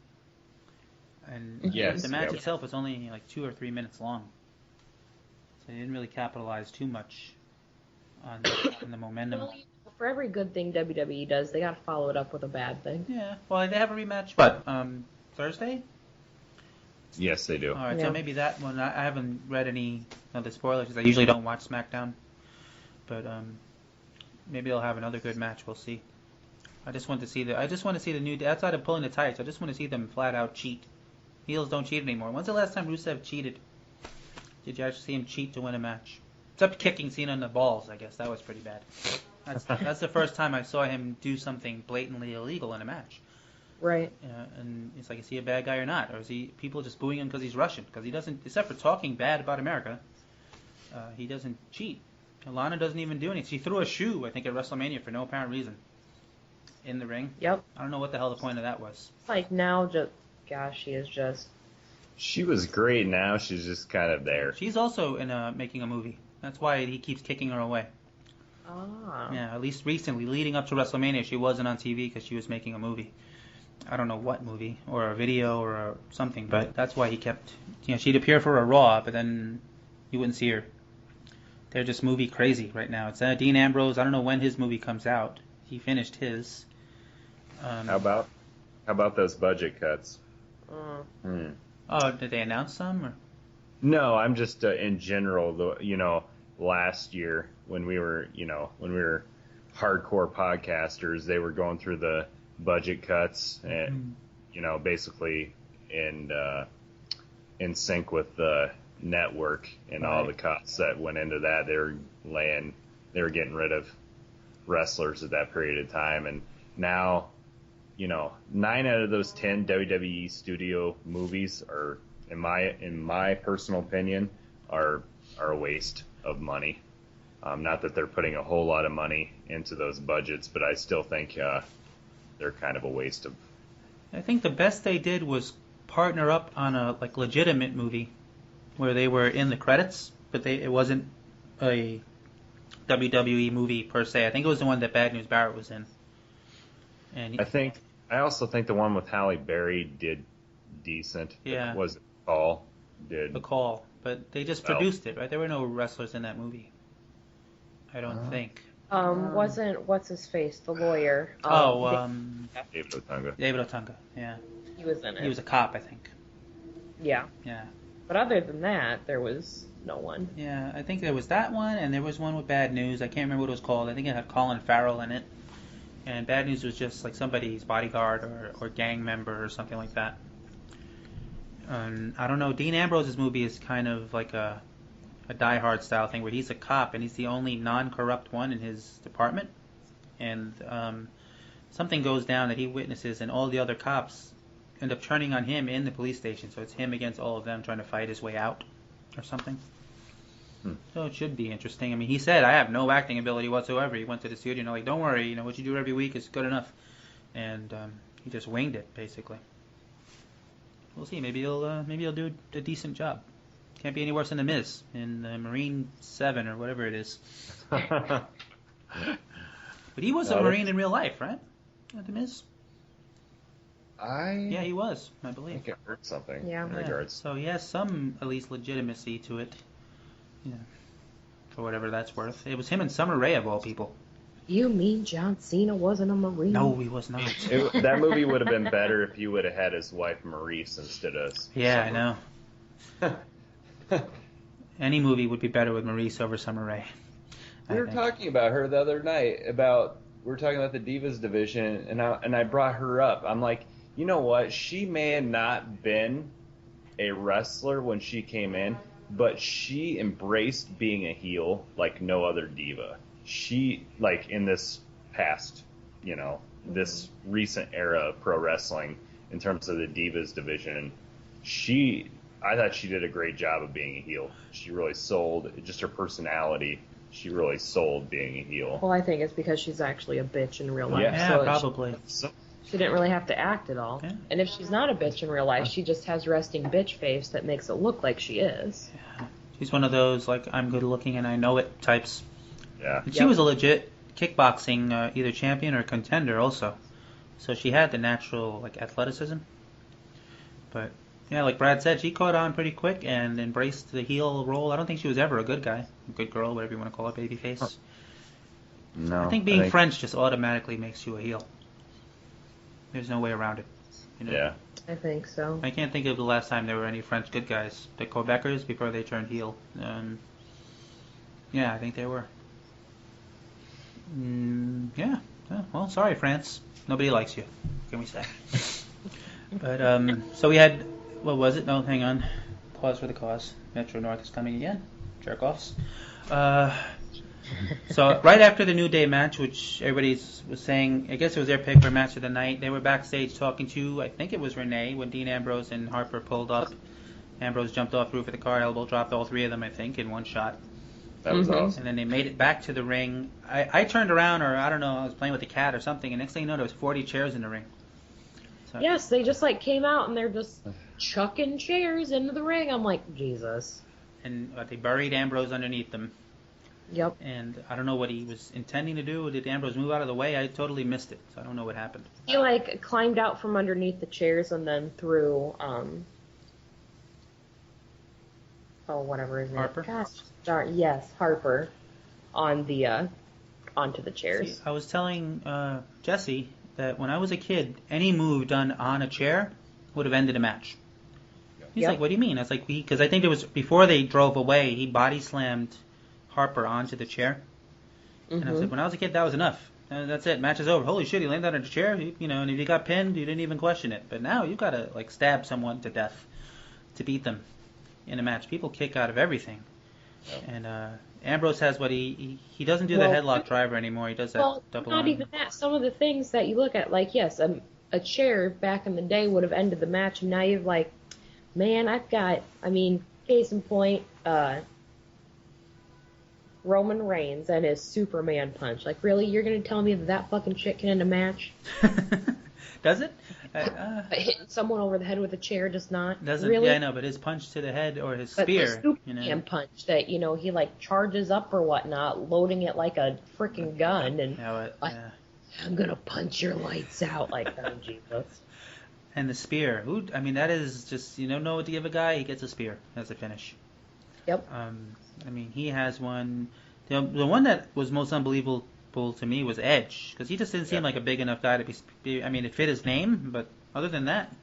And the match itself was only like 2 or 3 minutes long. So they didn't really capitalize too much on the momentum. Well, for every good thing WWE does, they got to follow it up with a bad thing. Yeah. Well, they have a rematch. What? Thursday? Yes, they do. All right. So maybe that one. I haven't read any of the spoilers because I usually don't watch SmackDown. But maybe they'll have another good match. We'll see. I just want to see the New Day outside of pulling the tights. I just want to see them flat out cheat. Heels don't cheat anymore. When's the last time Rusev cheated? Did you actually see him cheat to win a match? Except kicking Cena in the balls, I guess. That was pretty bad. That's the first time I saw him do something blatantly illegal in a match. Right. And it's like, is he a bad guy or not? Or is he people just booing him because he's Russian? Because he doesn't, except for talking bad about America, he doesn't cheat. Lana doesn't even do anything. She threw a shoe, I think, at WrestleMania for no apparent reason. In the ring. Yep. I don't know what the hell the point of that was. Like now, she is just... She was great. Now she's just kind of there. She's also making a movie. That's why he keeps kicking her away. Ah. Yeah, at least recently, leading up to WrestleMania, she wasn't on TV because she was making a movie. I don't know what movie, or a video, or something, but that's why he kept... she'd appear for a Raw, but then you wouldn't see her. They're just movie crazy right now. It's Dean Ambrose. I don't know when his movie comes out. He finished his. How about those budget cuts? Oh, did they announce some? Or? No, I'm just in general. Last year when we were hardcore podcasters, they were going through the budget cuts and basically in sync with the network and all the cuts that went into that. They were getting rid of wrestlers at that period of time, and now 9 out of those 10 WWE studio movies are, in my personal opinion, are a waste of money. Not that they're putting a whole lot of money into those budgets, but I still think they're kind of a waste of. I think the best they did was partner up on a legitimate movie where they were in the credits, but it wasn't a WWE movie per se. I think it was the one that Bad News Barrett was in. And I also think the one with Halle Berry did decent. Yeah. Was Call did. The Call, but they just produced it, right? There were no wrestlers in that movie. I don't think. Wasn't what's his face, the lawyer? David Otunga. David Otunga, yeah. He was in it. He was a cop, I think. Yeah. Yeah. But other than that, there was no one. Yeah, I think there was that one, and there was one with Bad News. I can't remember what it was called. I think it had Colin Farrell in it. And Bad News was just like somebody's bodyguard or gang member or something like that. I don't know. Dean Ambrose's movie is kind of like a Die Hard style thing where he's a cop and he's the only non-corrupt one in his department. And something goes down that he witnesses, and all the other cops end up turning on him in the police station. So it's him against all of them trying to fight his way out or something. So it should be interesting. I mean, he said, I have no acting ability whatsoever. He went to the studio and don't worry, what you do every week is good enough. And he just winged it, basically. We'll see. Maybe he'll do a decent job. Can't be any worse than The Miz in Marine 7 or whatever it is. But he was a Marine in real life, right? The Miz? Yeah, he was, I believe. I think I heard something Yeah. in regards. So he has some, at least, legitimacy to it. For whatever that's worth. It was him and Summer Rae, of all people. You mean John Cena wasn't a Marine? No, he was not. That movie would have been better if you would have had his wife Maurice instead of Yeah, I know. Any movie would be better with Maurice over Summer Rae. We were talking about her the other night we were talking about the Divas division, and I brought her up. I'm like, you know what? She may have not been a wrestler when she came in, but she embraced being a heel like no other diva. She, like, in this past, this recent era of pro wrestling, in terms of the Divas division, I thought she did a great job of being a heel. She really sold, just her personality, she really sold being a heel. Well, I think it's because she's actually a bitch in real life. Yeah, so probably. She didn't really have to act at all. Yeah. And if she's not a bitch in real life, she just has resting bitch face that makes it look like she is. Yeah. She's one of those, like, I'm good looking and I know it types. Yeah. And she was a legit kickboxing either champion or contender also. So she had the natural, like, athleticism. But, yeah, like Brad said, she caught on pretty quick and embraced the heel role. I don't think she was ever a good guy. A good girl, whatever you want to call it, babyface. No. I think being French just automatically makes you a heel. There's no way around it. Yeah. I think so. I can't think of the last time there were any French good guys. The Quebecers before they turned heel. Yeah, I think they were. Yeah. Well, sorry, France. Nobody likes you. What can we say? But so we had, what was it? No, hang on. Pause for the cause. Metro North is coming again. Jerk offs. So right after the New Day match, which everybody was saying, I guess it was their pick for match of the night, they were backstage talking to, I think it was Renee, when Dean Ambrose and Harper pulled up. Ambrose jumped off the roof of the car, elbow dropped all three of them, I think, in one shot. That was awesome. And then they made it back to the ring. I turned around, or I don't know, I was playing with the cat or something, and next thing you know, there was 40 chairs in the ring. So, Yes, they just came out and they're just chucking chairs into the ring. I'm like, Jesus. And they buried Ambrose underneath them. Yep. And I don't know what he was intending to do. Did Ambrose move out of the way? I totally missed it, so I don't know what happened. He climbed out from underneath the chairs and then threw whatever his name. Harper? Gosh, darn, yes, Harper on the onto the chairs. See, I was telling Jesse that when I was a kid, any move done on a chair would have ended a match. He's like, what do you mean? I was like, because I think it was before they drove away, he body slammed Harper onto the chair. And I was like, when I was a kid, that was enough. That's it. Match is over. Holy shit, he landed on a chair. And if you got pinned, you didn't even question it. But now you got to stab someone to death to beat them in a match. People kick out of everything. Yep. And Ambrose has what he doesn't do the headlock driver anymore. He does that double not arm. even that. Some of the things that you look at, yes, a chair back in the day would have ended the match, and now you've case in point, Roman Reigns and his Superman punch. Like, really? You're going to tell me that fucking shit can end a match? Does it? Hitting someone over the head with a chair does not. Doesn't, really? Yeah, I know, but his punch to the head or his spear. But the Superman punch that, he, charges up or whatnot, loading it like a freaking gun, and I'm going to punch your lights out like that, Jesus. And the spear. That is just, you don't know what to give a guy, he gets a spear as a finish. Yep. He has one. The one that was most unbelievable to me was Edge, because he just didn't seem like a big enough guy to be. It fit his name, but other than that,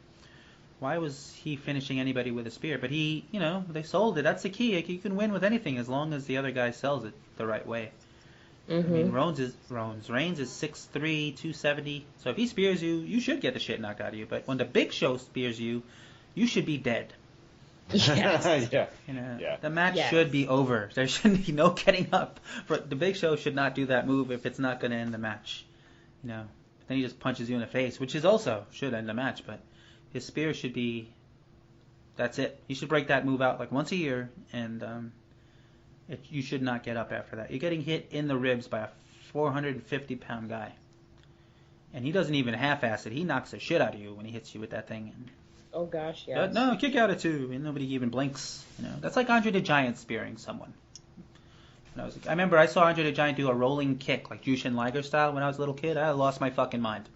why was he finishing anybody with a spear? But he, they sold it. That's the key. You can win with anything as long as the other guy sells it the right way. Mm-hmm. Reigns is 6'3", 270. So if he spears you, you should get the shit knocked out of you. But when the Big Show spears you, you should be dead. Yes. The match should be over. There shouldn't be no getting up. The Big Show should not do that move if it's not going to end the match. Then he just punches you in the face, which is also should end the match. But his spear should be. That's it. You should break that move out once a year, and you should not get up after that. You're getting hit in the ribs by a 450-pound guy, and he doesn't even half-ass it. He knocks the shit out of you when he hits you with that thing. Oh gosh, yeah. No, kick out of two, and nobody even blinks. That's like Andre the Giant spearing someone. I remember I saw Andre the Giant do a rolling kick, like Jushin Liger style, when I was a little kid. I lost my fucking mind.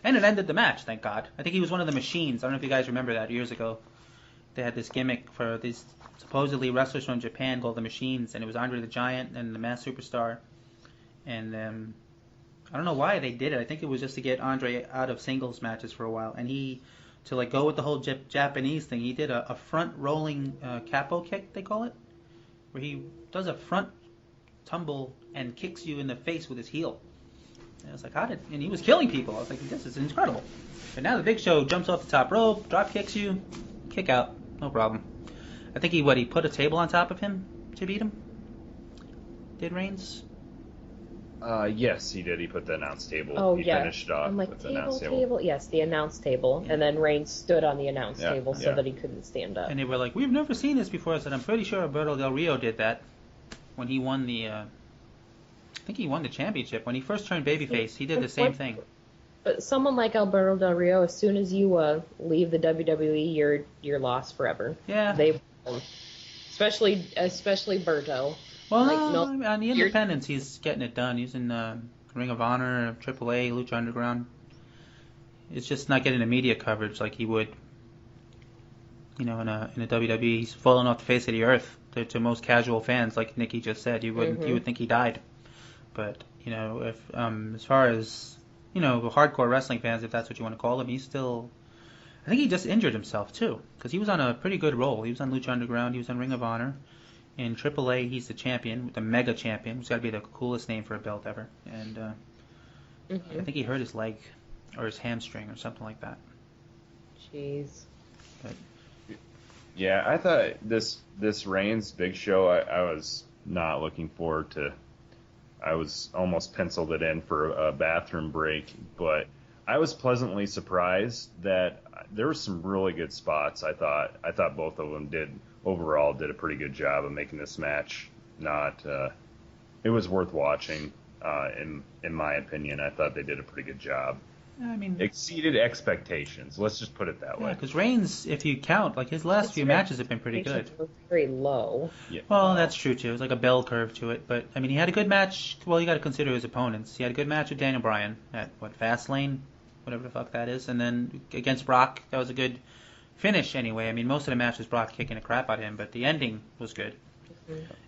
And it ended the match, thank God. I think he was one of the machines. I don't know if you guys remember that years ago. They had this gimmick for these supposedly wrestlers from Japan called the Machines, and it was Andre the Giant and the Masked Superstar. And I don't know why they did it. I think it was just to get Andre out of singles matches for a while. And he, to like go with the whole Japanese thing, he did a front rolling capo kick, they call it, where he does a front tumble and kicks you in the face with his heel. And I was like, and he was killing people. I was like, this is incredible. But now the Big Show jumps off the top rope, drop kicks you, kick out, no problem. I think he put a table on top of him to beat him? Did Reigns? Yes, he did. He put the announce table. Oh, he yeah. finished off I'm like, with the announce table. table? Yes, the announce table. And then Reigns stood on the announce table so yeah. that he couldn't stand up. And they were like, we've never seen this before. I said, I'm pretty sure Alberto Del Rio did that when he won I think he won the championship. When he first turned babyface, he did the same thing. But someone like Alberto Del Rio, as soon as you leave the WWE, you're lost forever. Yeah. Especially Berto. Well, Like, no, on the independents, he's getting it done. He's in Ring of Honor, AAA, Lucha Underground. It's just not getting the media coverage like he would, in a WWE. He's fallen off the face of the earth to most casual fans, like Nikki just said. You would think he died. But if as far as hardcore wrestling fans, if that's what you want to call him, he's still. I think he just injured himself too, because he was on a pretty good roll. He was on Lucha Underground. He was on Ring of Honor. In AAA, he's the champion, the mega champion, which has got to be the coolest name for a belt ever. And I think he hurt his leg or his hamstring or something like that. Jeez. But, yeah, I thought this Reigns Big Show, I was not looking forward to. I was almost penciled it in for a bathroom break, but I was pleasantly surprised that there were some really good spots. I thought both of them overall did a pretty good job of making this match it was worth watching in my opinion. I thought they did a pretty good job. I mean, exceeded expectations. Let's just put it that way. Yeah, because Reigns, if you count, like his last few matches have been pretty good. Very low. Yeah. Well, that's true too. It was like a bell curve to it, but I mean, he had a good match. Well, you got to consider his opponents. He had a good match with Daniel Bryan at Fastlane, whatever the fuck that is, and then against Brock, that was a good finish anyway. I mean, most of the match was Brock kicking the crap out of him, but the ending was good.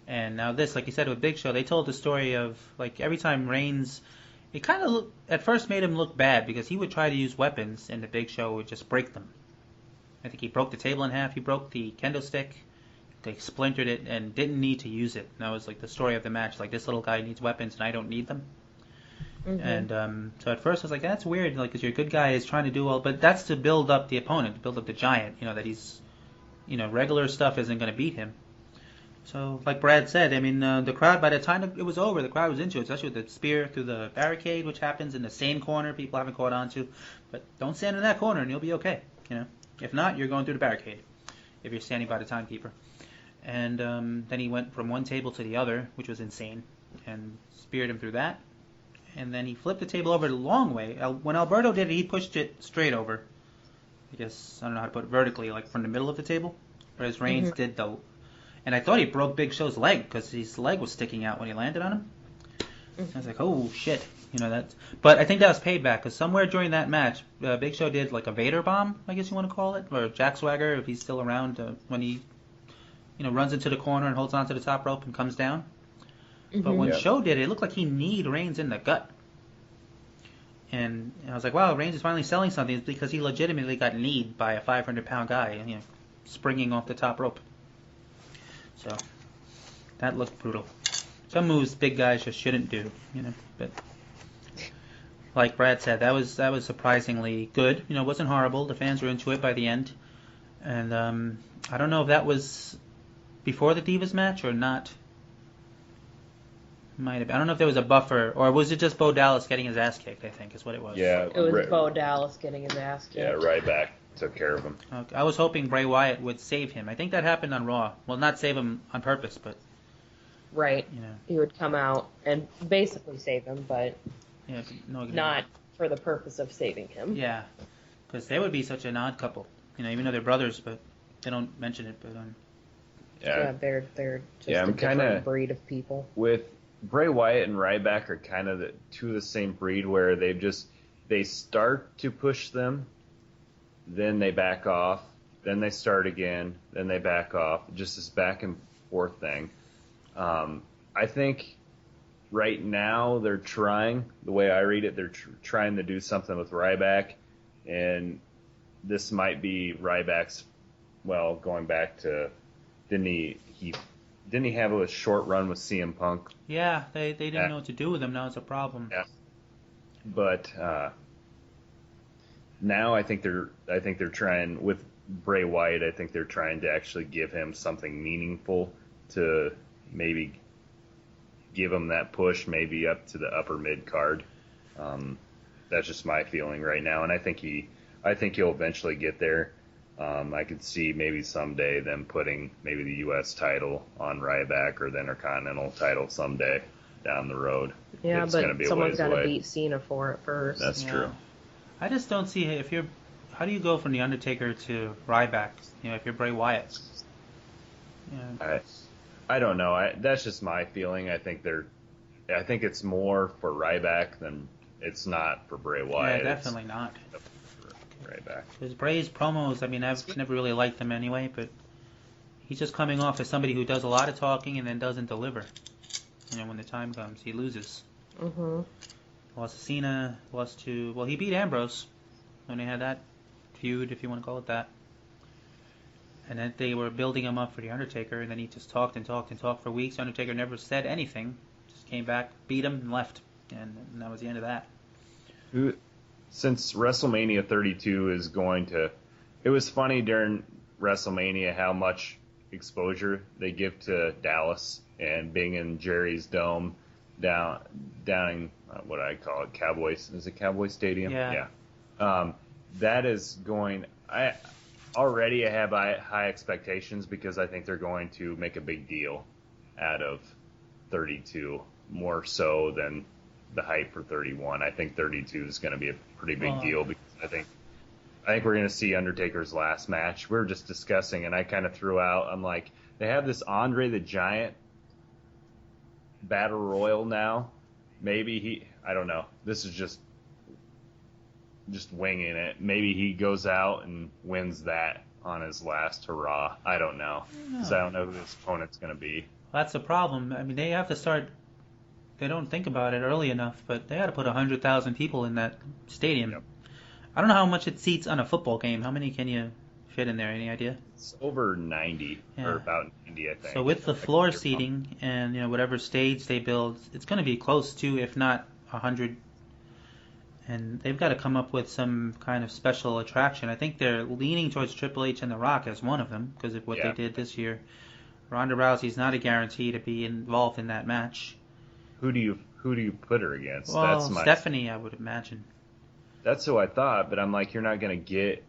And now this, like you said with Big Show, they told the story of like every time Reigns, it kind of at first made him look bad because he would try to use weapons and the Big Show would just break them. I think he broke the table in half. He broke the kendo stick. They splintered it and didn't need to use it. And that was like the story of the match. Like, this little guy needs weapons and I don't need them. And so at first I was like, that's weird, like, because your good guy is trying to do all, but that's to build up the opponent, to build up the giant, that he's, regular stuff isn't going to beat him. So, like Brad said, I mean, the crowd, by the time it was over, the crowd was into it, especially with the spear through the barricade, which happens in the same corner people haven't caught on to. But don't stand in that corner and you'll be okay, If not, you're going through the barricade if you're standing by the timekeeper. And then he went from one table to the other, which was insane, and speared him through that. And then he flipped the table over the long way. When Alberto did it, he pushed it straight over. I guess, I don't know how to put it, vertically, like from the middle of the table. Whereas Reigns did the... And I thought he broke Big Show's leg, because his leg was sticking out when he landed on him. I was like, oh, shit. That's... But I think that was payback, because somewhere during that match, Big Show did like a Vader bomb, I guess you want to call it, or Jack Swagger, if he's still around, when he, runs into the corner and holds onto the top rope and comes down. But when Show did it, it looked like he kneed Reigns in the gut. And I was like, wow, Reigns is finally selling something. It's because he legitimately got kneed by a 500-pound guy, springing off the top rope. So that looked brutal. Some moves big guys just shouldn't do, But like Brad said, that was surprisingly good. It wasn't horrible. The fans were into it by the end. And I don't know if that was before the Divas match or not. Might have been. I don't know if there was a buffer, or was it just Bo Dallas getting his ass kicked, I think is what it was. Yeah, it was Bo Dallas getting his ass kicked. Yeah, Ryback took care of him. Okay. I was hoping Bray Wyatt would save him. I think that happened on Raw. Well, not save him on purpose, but... Right. He would come out and basically save him, but not for the purpose of saving him. Yeah, because they would be such an odd couple. Even though they're brothers, but they don't mention it. But yeah, they're just a different breed of people. With Bray Wyatt and Ryback are kind of two of the same breed, where they've just they start to push them, then they back off, then they start again, then they back off, just this back and forth thing. I think right now they're trying, the way I read it, they're trying to do something with Ryback, and this might be Ryback's, well, going back to, didn't he have a short run with CM Punk? Yeah, they didn't know what to do with him. Now it's a problem. Yeah. But now I think they're trying with Bray Wyatt. I think they're trying to actually give him something meaningful to maybe give him that push, maybe up to the upper mid card. That's just my feeling right now, and I think he'll eventually get there. I could see maybe someday them putting maybe the U.S. title on Ryback or the Intercontinental title someday down the road. Yeah, it's but gonna be someone's got to away. beat Cena for it first. That's true. I just don't see how do you go from the Undertaker to Ryback? If you're Bray Wyatt. I don't know. That's just my feeling. I think it's more for Ryback than it's not for Bray Wyatt. Yeah, definitely not. For Ryback. Because Bray's promos, I've never really liked them anyway, but he's just coming off as somebody who does a lot of talking and then doesn't deliver. When the time comes, he loses. Mm-hmm. Lost to Cena, he beat Ambrose when they had that feud, if you want to call it that. And then they were building him up for the Undertaker, and then he just talked and talked and talked for weeks. Undertaker never said anything, just came back, beat him, and left. And that was the end of that. Since WrestleMania 32 is going to... It was funny during WrestleMania how much exposure they give to Dallas and being in Jerry's Dome down in, what I call it, Cowboys. Is it Cowboy Stadium? Yeah. That is going... I have high expectations because I think they're going to make a big deal out of 32, more so than the hype for 31. I think 32 is going to be a pretty big deal because I think we're going to see Undertaker's last match. We were just discussing, and I kind of threw out, I'm like, they have this Andre the Giant Battle Royal now. Maybe I don't know. This is just winging it. Maybe he goes out and wins that on his last hurrah. I don't know. Because I don't know who his opponent's going to be. That's the problem. They have to start... They don't think about it early enough, but they had to put 100,000 people in that stadium. Yep. I don't know how much it seats on a football game. How many can you fit in there? Any idea? It's over 90, or about 90, I think. So with the floor seating and whatever stage they build, it's going to be close to, if not 100. And they've got to come up with some kind of special attraction. I think they're leaning towards Triple H and The Rock as one of them because of what they did this year. Ronda Rousey's not a guarantee to be involved in that match. Who do you put her against? Well, Stephanie, I would imagine. That's who I thought, but I'm like, you're not going to get...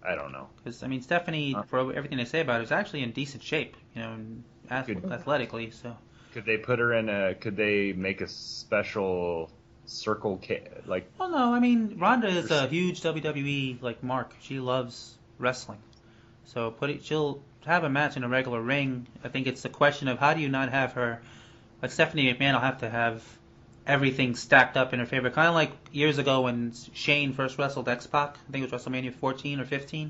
I don't know. Because, Stephanie, for everything they say about her, is actually in decent shape, athletically. So could they put her in could they make a special circle, like... Well, no, Ronda is a huge WWE, mark. She loves wrestling. So she'll have a match in a regular ring. I think it's a question of how do you not have her... But Stephanie McMahon will have to have everything stacked up in her favor. Kind of like years ago when Shane first wrestled X-Pac. I think it was WrestleMania 14 or 15.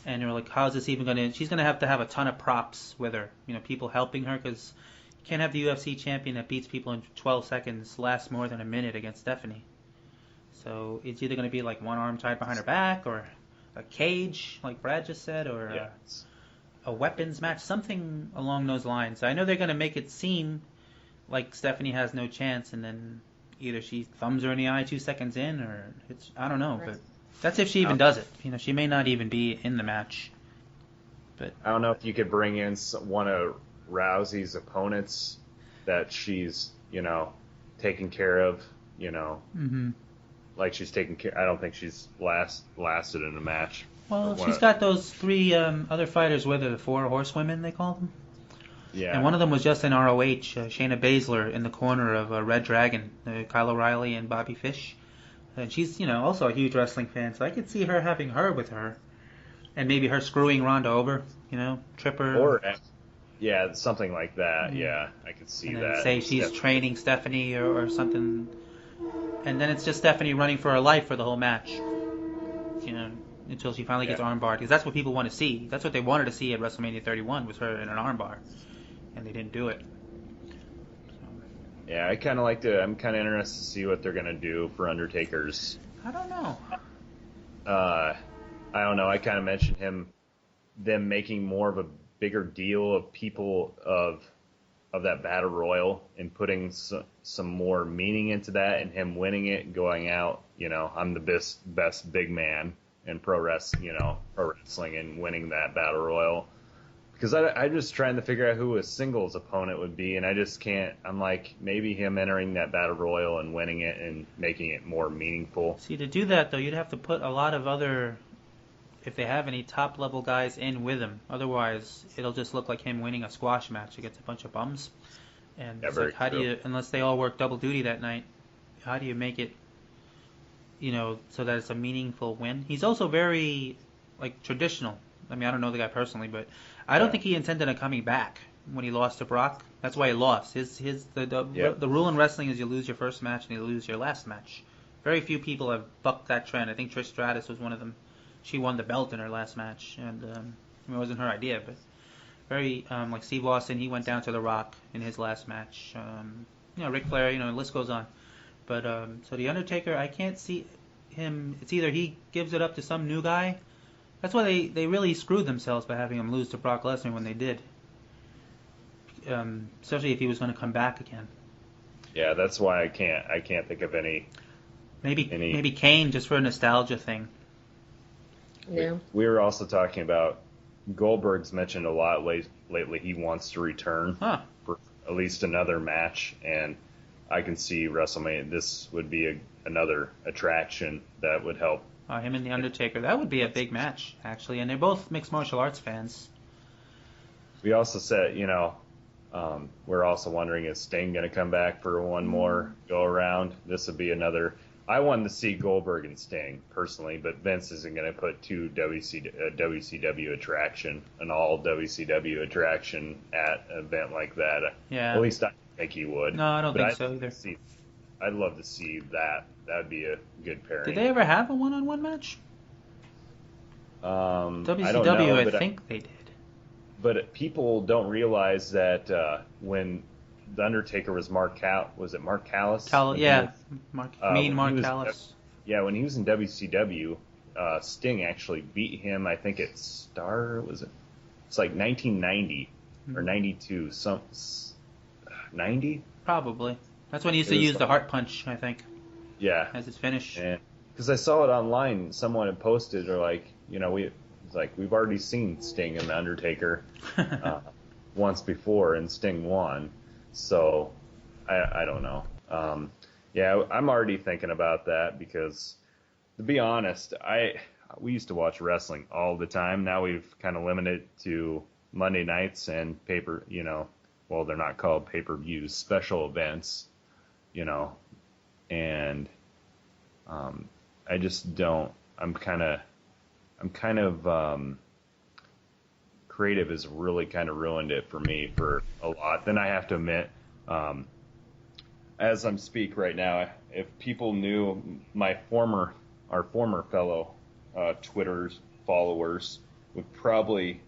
And you were like, how's this even going to... She's going to have a ton of props with her. People helping her because you can't have the UFC champion that beats people in 12 seconds last more than a minute against Stephanie. So it's either going to be like one arm tied behind her back or a cage, like Brad just said, or a weapons match, something along those lines. I know they're going to make it seem like Stephanie has no chance, and then either she thumbs her in the eye 2 seconds in, or I don't know. But that's if she even does it. She may not even be in the match. But I don't know if you could bring in one of Rousey's opponents that she's, taking care of, Mm-hmm. Like she's taking care. I don't think she's lasted in a match. Well, she's got those 3 other fighters with her, the 4 horsewomen, they call them. Yeah. And one of them was just in ROH, Shayna Baszler, in the corner of Red Dragon, Kyle O'Reilly and Bobby Fish. And she's, also a huge wrestling fan, so I could see her having her with her. And maybe her screwing Ronda over, trip her. Or, something like that, I could see and that. Say she's training Stephanie or something. And then it's just Stephanie running for her life for the whole match. Until she finally gets armbarred. Because that's what people want to see. That's what they wanted to see at WrestleMania 31 was her in an armbar. And they didn't do it. Yeah, I'm kind of interested to see what they're going to do for Undertaker's. I don't know. I don't know. I kind of mentioned them making more of a bigger deal of people of that battle royal and putting some more meaning into that, and him winning it, going out, I'm the best big man in pro wrestling, and winning that battle royal. Because I'm just trying to figure out who a singles opponent would be, and I just can't. I'm like, maybe him entering that battle royal and winning it and making it more meaningful. See, to do that though, you'd have to put a lot of other, if they have any top level guys in with him. Otherwise, it'll just look like him winning a squash match against a bunch of bums. And it's like, how do you, unless they all work double duty that night, how do you make it, so that it's a meaningful win? He's also very, traditional. I mean, I don't know the guy personally, but I don't think he intended on coming back when he lost to Brock. That's why he lost. The rule in wrestling is you lose your first match and you lose your last match. Very few people have bucked that trend. I think Trish Stratus was one of them. She won the belt in her last match, and it wasn't her idea, but very like Steve Austin, he went down to The Rock in his last match. Ric Flair, the list goes on. But so the Undertaker, I can't see him. It's either he gives it up to some new guy. That's why they really screwed themselves by having him lose to Brock Lesnar when they did. Especially if he was going to come back again. Yeah, that's why I can't think of any. Maybe Kane, just for a nostalgia thing. Yeah. We were also talking about Goldberg's mentioned a lot lately. He wants to return for at least another match, and I can see WrestleMania. This would be another attraction that would help. Him and The Undertaker. That would be a big match, actually. And they're both mixed martial arts fans. We also said, we're also wondering, is Sting going to come back for one more go around? This would be another. I wanted to see Goldberg and Sting, personally, but Vince isn't going to put WCW attraction, an all WCW attraction at an event like that. Yeah. At least I think he would. No, I don't think so either. I'd love to see that. That would be a good pairing. Did they ever have a one-on-one match? WCW, I don't know, I think they did. But people don't realize that when The Undertaker was Mark Callis? Mark Callis. Yeah, when he was in WCW, Sting actually beat him. I think at Star, it's like 1990 or 92, 90? Probably. That's when he used to use the heart punch, I think. Yeah. As his finish. Because I saw it online. Someone had posted, or we've already seen Sting and The Undertaker once before, and Sting won. So, I don't know. I'm already thinking about that because, to be honest, we used to watch wrestling all the time. Now we've kind of limited it to Monday nights and well, they're not called pay-per-views, special events, and I just don't. I'm kind of creative has really kind of ruined it for me for a lot. Then I have to admit, as I'm speak right now, if people knew our former fellow Twitter followers would probably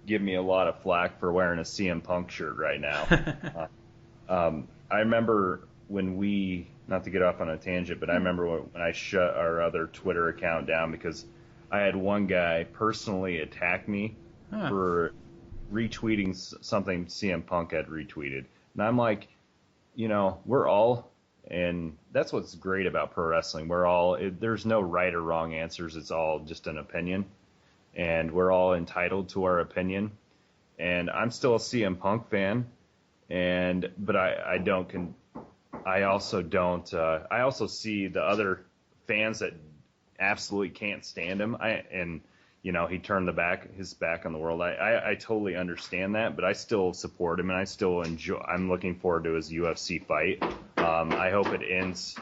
give me a lot of flack for wearing a CM Punk shirt right now. I remember when not to get off on a tangent, but I remember when I shut our other Twitter account down because I had one guy personally attack me for retweeting something CM Punk had retweeted. And I'm like, we're all, and that's what's great about pro wrestling. There's no right or wrong answers. It's all just an opinion. And we're all entitled to our opinion. And I'm still a CM Punk fan. But I also see the other fans that absolutely can't stand him. He turned his back on the world. I totally understand that, but I still support him, and I still enjoy. I'm looking forward to his UFC fight. I hope it ends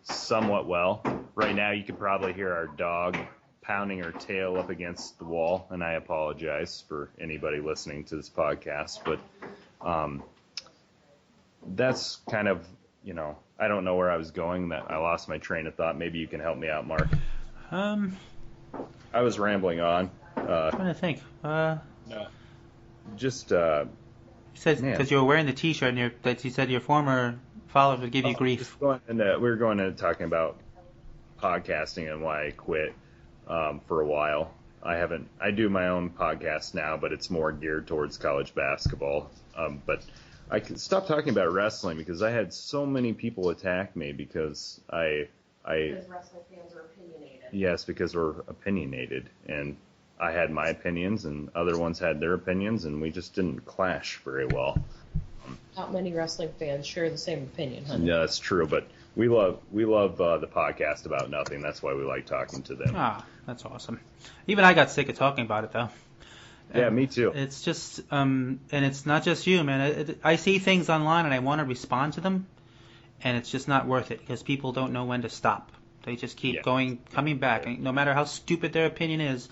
somewhat well. Right now, you could probably hear our dog pounding her tail up against the wall, and I apologize for anybody listening to this podcast, but that's kind of I don't know where I was going. That I lost my train of thought. Maybe you can help me out, Mark. I was rambling on. I'm trying to think. Just You said because you were wearing the T-shirt and that you said your former followers would give you grief. we were going into talking about podcasting and why I quit for a while. I do my own podcast now, but it's more geared towards college basketball. But I could stop talking about wrestling because I had so many people attack me because Because wrestling fans are opinionated. Yes, because we're opinionated, and I had my opinions, and other ones had their opinions, and we just didn't clash very well. Not many wrestling fans share the same opinion, honey. Yeah, that's true, but we love the podcast About Nothing. That's why we like talking to them. Ah, that's awesome. Even I got sick of talking about it, though. Yeah, me too. It's just, and it's not just you, man. I see things online and I want to respond to them, and it's just not worth it because people don't know when to stop. They just keep coming back, and no matter how stupid their opinion is.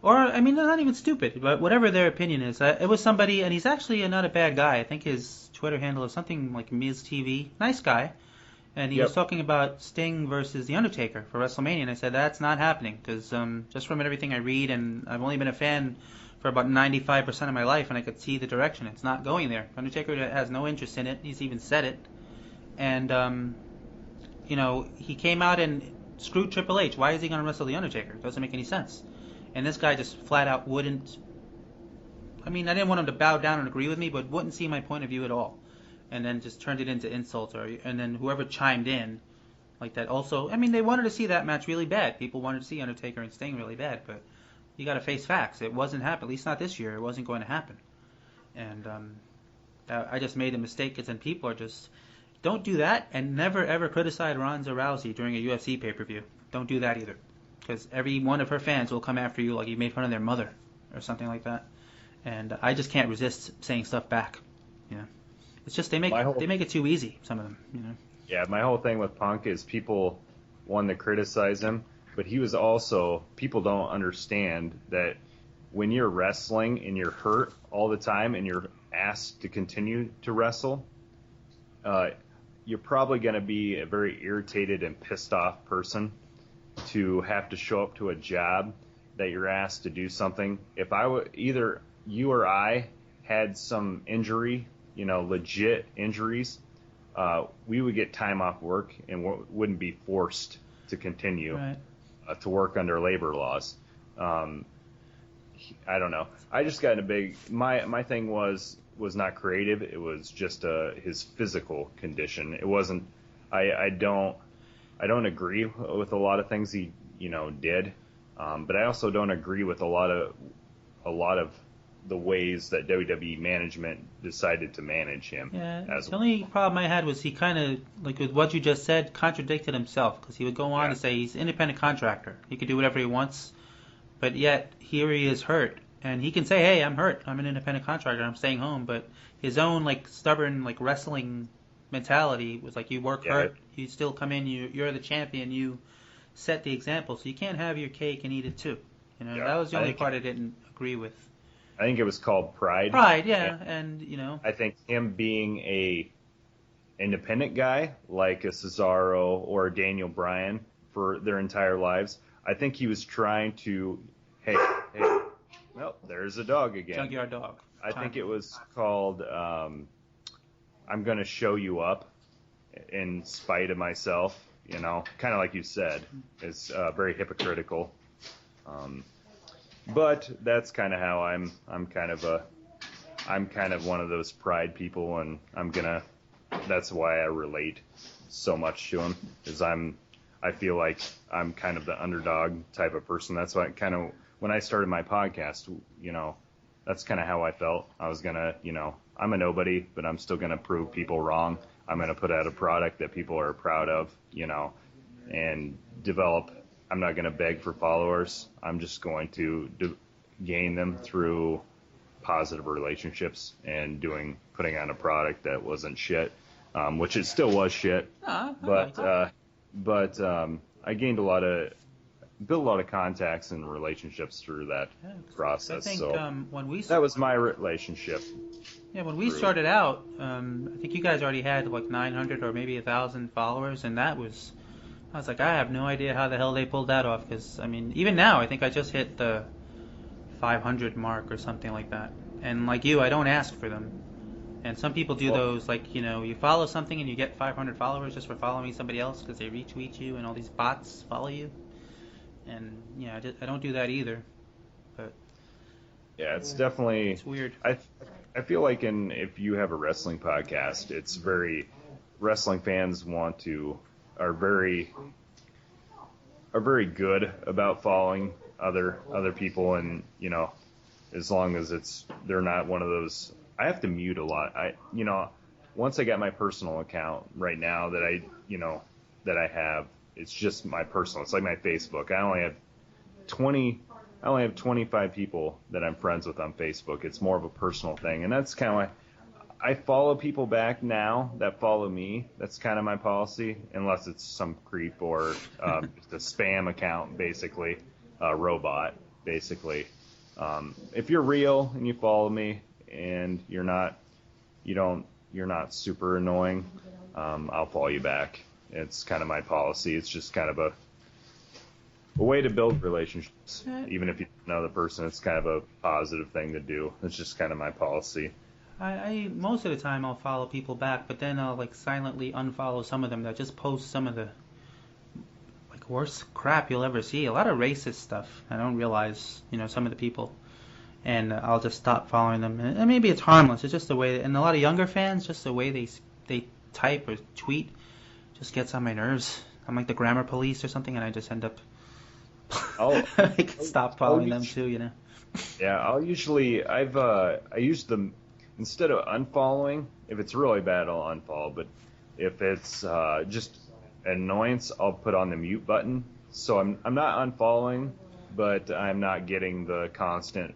Or, I mean, they're not even stupid, but whatever their opinion is. It was somebody, and he's actually not a bad guy. I think his Twitter handle is something like Ms. TV. Nice guy. And he was talking about Sting versus The Undertaker for WrestleMania, and I said, that's not happening, because just from everything I read, and I've only been a fan for about 95% of my life, and I could see the direction. It's not going there. Undertaker has no interest in it. He's even said it. And, he came out and screwed Triple H. Why is he going to wrestle The Undertaker? It doesn't make any sense. And this guy just flat out wouldn't. I mean, I didn't want him to bow down and agree with me, but wouldn't see my point of view at all. And then just turned it into insults. And then whoever chimed in, like that also. I mean, they wanted to see that match really bad. People wanted to see Undertaker and Sting really bad, but you got to face facts. It wasn't happening. At least not this year. It wasn't going to happen. And I just made a mistake because then people are just. Don't do that, and never ever criticize Ronda Rousey during a UFC pay-per-view. Don't do that either. Because every one of her fans will come after you like you made fun of their mother or something like that. And I just can't resist saying stuff back. It's just they make it too easy, some of them. Yeah, my whole thing with Punk is people wanted to criticize him, but he was also, people don't understand that when you're wrestling and you're hurt all the time and you're asked to continue to wrestle, you're probably going to be a very irritated and pissed off person to have to show up to a job that you're asked to do something. If either you or I had some injury, legit injuries, we would get time off work and wouldn't be forced to continue to work under labor laws. I don't know. I just got in a big. My thing was not creative. It was just his physical condition. It wasn't. I don't agree with a lot of things he did, but I also don't agree with a lot of the ways that WWE management decided to manage him. Yeah, the only problem I had was he kind of, like with what you just said, contradicted himself because he would go on to say he's an independent contractor. He could do whatever he wants, but yet here he is hurt. And he can say, hey, I'm hurt. I'm an independent contractor. I'm staying home. But his own stubborn wrestling mentality was like, you work hurt. You still come in. You're the champion. You set the example. So you can't have your cake and eat it too. That was the only part I didn't agree with. I think it was called pride. Pride, yeah. And I think him being a independent guy like a Cesaro or a Daniel Bryan for their entire lives, I think he was trying to, hey. Well, there's a dog again. Junkyard dog. I think it was called I'm going to show you up in spite of myself, kind of like you said. It's very hypocritical. But that's kind of how I'm kind of one of those pride people, and that's why I relate so much to him, is I feel like I'm kind of the underdog type of person. That's why when I started my podcast, that's kind of how I felt. I was going to, I'm a nobody, but I'm still going to prove people wrong. I'm going to put out a product that people are proud of, and develop. I'm not going to beg for followers. I'm just going to gain them through positive relationships and putting on a product that wasn't shit, which it still was shit. But I gained built a lot of contacts and relationships through that process. I think so when we that was my relationship. Yeah, when we started out, I think you guys already had like 900 or maybe 1,000 followers, and I was like, I have no idea how the hell they pulled that off. Because I mean, even now, I think I just hit the 500 mark or something like that. And like you, I don't ask for them. And some people do those, like, you follow something and you get 500 followers just for following somebody else because they retweet you and all these bots follow you. And yeah, I don't do that either. But yeah, it's definitely it's weird. I feel like if you have a wrestling podcast, it's wrestling fans are very good about following other people, and as long as they're not one of those. I have to mute a lot. Once I got my personal account right now that I have, it's just my personal. It's like my Facebook. I only have 25 people that I'm friends with on Facebook. It's more of a personal thing, and that's kind of why I follow people back now that follow me. That's kind of my policy, unless it's some creep or just a spam account, basically, a robot, basically. If you're real and you follow me and you're not super annoying, I'll follow you back. It's kind of my policy. It's just kind of a way to build relationships. Even if you don't know the person, it's kind of a positive thing to do. It's just kind of my policy. I most of the time I'll follow people back, but then I'll like silently unfollow some of them that just post some of the like worst crap you'll ever see. A lot of racist stuff. I don't realize, some of the people, and I'll just stop following them. And maybe it's harmless. It's just the way, and a lot of younger fans, just the way they type or tweet, just gets on my nerves. I'm like the grammar police or something, and I just end up stop following them too. Yeah, I use them. Instead of unfollowing, if it's really bad, I'll unfollow. But if it's just annoyance, I'll put on the mute button. So I'm not unfollowing, but I'm not getting the constant,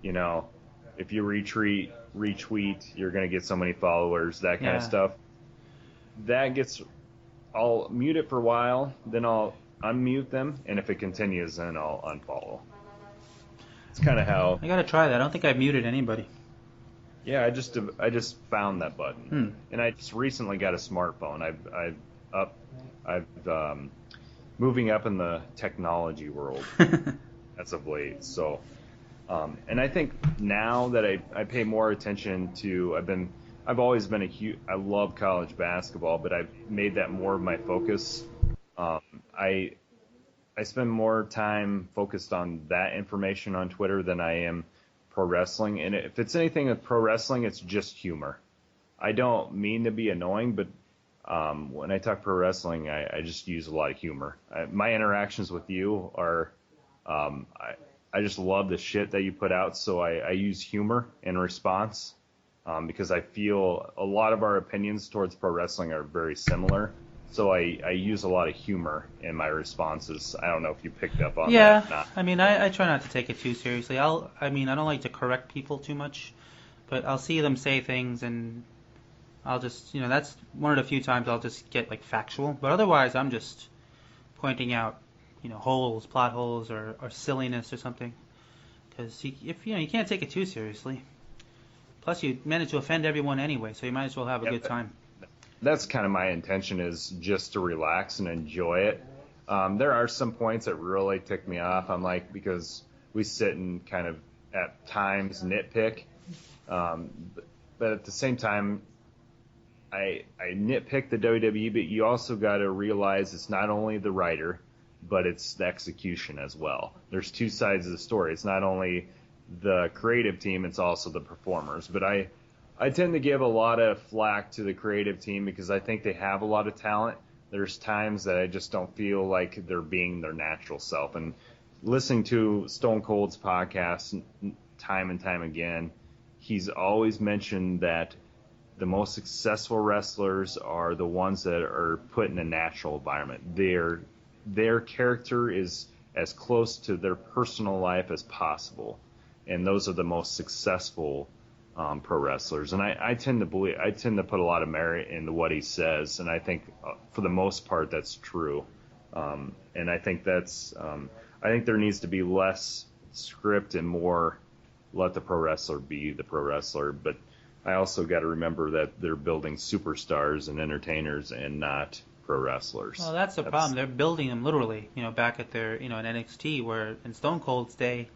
if you retweet, you're going to get so many followers, that kind of stuff. I'll mute it for a while, then I'll unmute them, and if it continues, then I'll unfollow. It's kind of how... I got to try that. I don't think I've muted anybody. Yeah, I just found that button, and I just recently got a smartphone. I've moving up in the technology world as of late. So, and I think now that I pay more attention to, I've always been I love college basketball, but I've made that more of my focus. I spend more time focused on that information on Twitter than I am pro wrestling, and if it's anything with pro wrestling, it's just humor. I don't mean to be annoying, but when I talk pro wrestling, I just use a lot of humor. My interactions with you are, I just love the shit that you put out, so I use humor in response, because I feel a lot of our opinions towards pro wrestling are very similar. So I use a lot of humor in my responses. I don't know if you picked up on that. Yeah, I mean, I try not to take it too seriously. I don't like to correct people too much, but I'll see them say things and I'll just, that's one of the few times I'll just get like factual. But otherwise, I'm just pointing out, holes, plot holes, or silliness or something. Because you can't take it too seriously. Plus, you manage to offend everyone anyway, so you might as well have a good time. That's kind of my intention, is just to relax and enjoy it. There are some points that really tick me off. I'm like, because we sit and kind of at times nitpick, but at the same time, I nitpick the WWE, but you also got to realize it's not only the writer, but it's the execution as well. There's two sides of the story. It's not only the creative team, it's also the performers. But I tend to give a lot of flack to the creative team because I think they have a lot of talent. There's times that I just don't feel like they're being their natural self. And listening to Stone Cold's podcast time and time again, he's always mentioned that the most successful wrestlers are the ones that are put in a natural environment. Their character is as close to their personal life as possible. And those are the most successful pro wrestlers, and I tend to put a lot of merit into what he says, and I think for the most part that's true, and I think I think there needs to be less script and more let the pro wrestler be the pro wrestler. But I also got to remember that they're building superstars and entertainers and not pro wrestlers. Well, that's the problem. They're building them literally. Back at their in NXT, where in Stone Cold's day,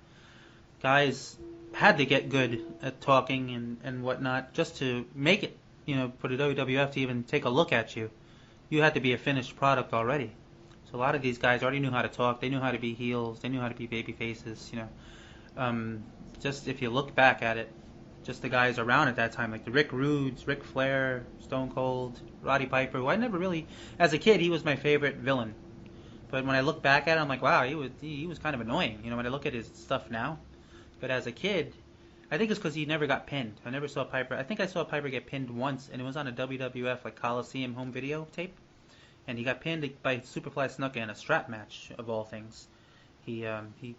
guys had to get good at talking and whatnot just to make it. For the WWF to even take a look at you, you had to be a finished product already. So a lot of these guys already knew how to talk. They knew how to be heels. They knew how to be baby faces. Just if you look back at it, just the guys around at that time, like the Rick Rudes, Ric Flair, Stone Cold, Roddy Piper, who I never really, as a kid, he was my favorite villain. But when I look back at it, I'm like, wow, he was kind of annoying. When I look at his stuff now. But as a kid, I think it's because he never got pinned. I never saw Piper. I think I saw Piper get pinned once, and it was on a WWF like Coliseum home video tape. And he got pinned by Superfly Snuka in a strap match, of all things. He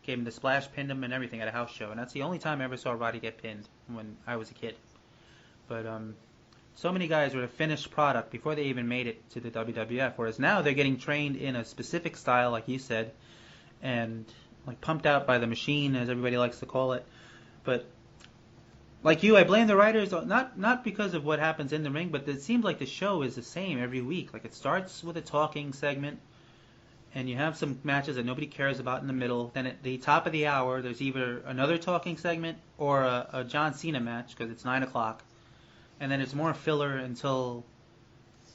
gave him the splash, pinned him, and everything at a house show. And that's the only time I ever saw Roddy get pinned when I was a kid. But so many guys were a finished product before they even made it to the WWF. Whereas now they're getting trained in a specific style, like you said, and like pumped out by the machine, as everybody likes to call it. But like you, I blame the writers, not because of what happens in the ring, but it seems like the show is the same every week. Like it starts with a talking segment, and you have some matches that nobody cares about in the middle. Then at the top of the hour, there's either another talking segment or a John Cena match because it's 9 o'clock. And then it's more filler until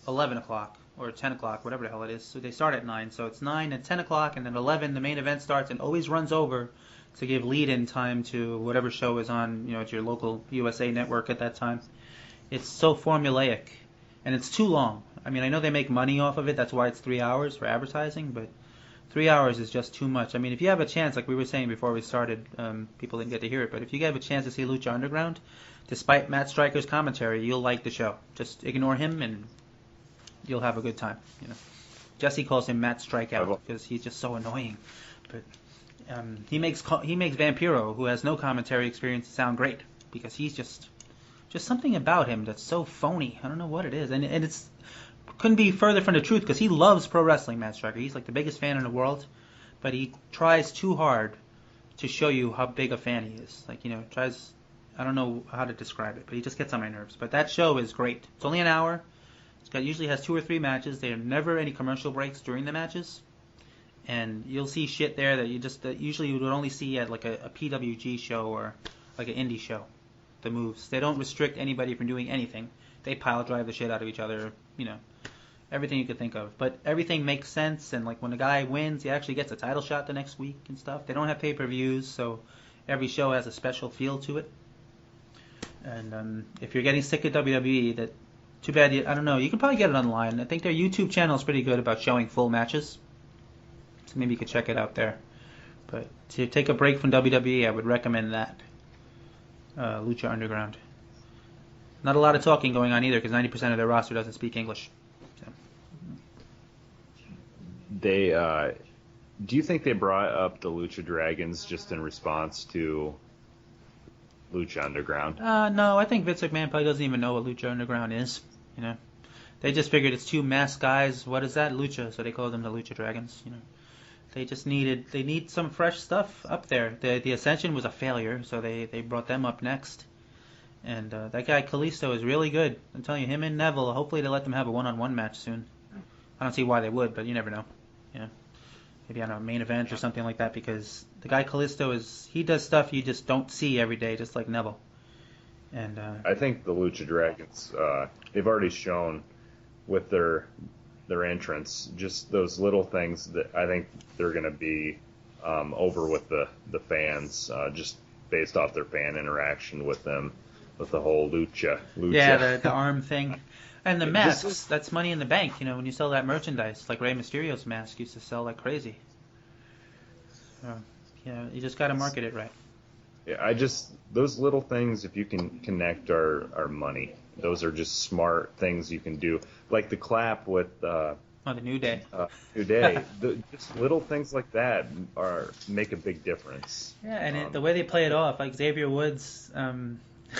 11 o'clock or 10 o'clock, whatever the hell it is. So they start at 9. So it's 9 and 10 o'clock, and then 11, the main event starts and always runs over to give lead-in time to whatever show is on, at your local USA network at that time. It's so formulaic, and it's too long. I mean, I know they make money off of it. That's why it's 3 hours for advertising, but 3 hours is just too much. I mean, if you have a chance, like we were saying before we started, people didn't get to hear it, but if you have a chance to see Lucha Underground, despite Matt Striker's commentary, you'll like the show. Just ignore him, and you'll have a good time. Jesse calls him Matt Strikeout because he's just so annoying. But he makes Vampiro, who has no commentary experience, sound great because he's just something about him that's so phony. I don't know what it is, and it's couldn't be further from the truth because he loves pro wrestling, Matt Striker. He's like the biggest fan in the world, but he tries too hard to show you how big a fan he is. Like, tries, I don't know how to describe it, but he just gets on my nerves. But that show is great. It's only an hour. Usually has 2 or 3 matches. There are never any commercial breaks during the matches. And you'll see shit there that usually you would only see at like a PWG show or like an indie show. The moves. They don't restrict anybody from doing anything. They pile drive the shit out of each other, everything you could think of. But everything makes sense, and like when a guy wins, he actually gets a title shot the next week and stuff. They don't have pay-per-views, so every show has a special feel to it. And if you're getting sick of WWE, that too bad. I don't know. You can probably get it online. I think their YouTube channel is pretty good about showing full matches, so maybe you could check it out there. But to take a break from WWE, I would recommend that. Lucha Underground. Not a lot of talking going on either because 90% of their roster doesn't speak English. So. Do you think they brought up the Lucha Dragons just in response to Lucha Underground? No, I think Vince McMahon probably doesn't even know what Lucha Underground is. They just figured it's 2 masked guys. What is that? Lucha. So they call them the Lucha Dragons. They just need some fresh stuff up there. The Ascension was a failure, so they brought them up next. And that guy Kalisto is really good. I'm telling you, him and Neville, hopefully they let them have a one-on-one match soon. I don't see why they would, but you never know. Maybe on a main event or something like that, because the guy Kalisto he does stuff you just don't see every day, just like Neville. And I think the Lucha Dragons, they've already shown with their entrance, just those little things that I think they're going to be over with the fans, just based off their fan interaction with them, with the whole lucha. Yeah, the arm thing. And the masks, that's money in the bank, when you sell that merchandise, like Rey Mysterio's mask used to sell like crazy. So, you just got to market it right. Yeah, those little things, if you can connect, are money. Those are just smart things you can do. Like the clap with the New Day. New Day. Just little things like that make a big difference. Yeah, and the way they play it off, like Xavier Woods,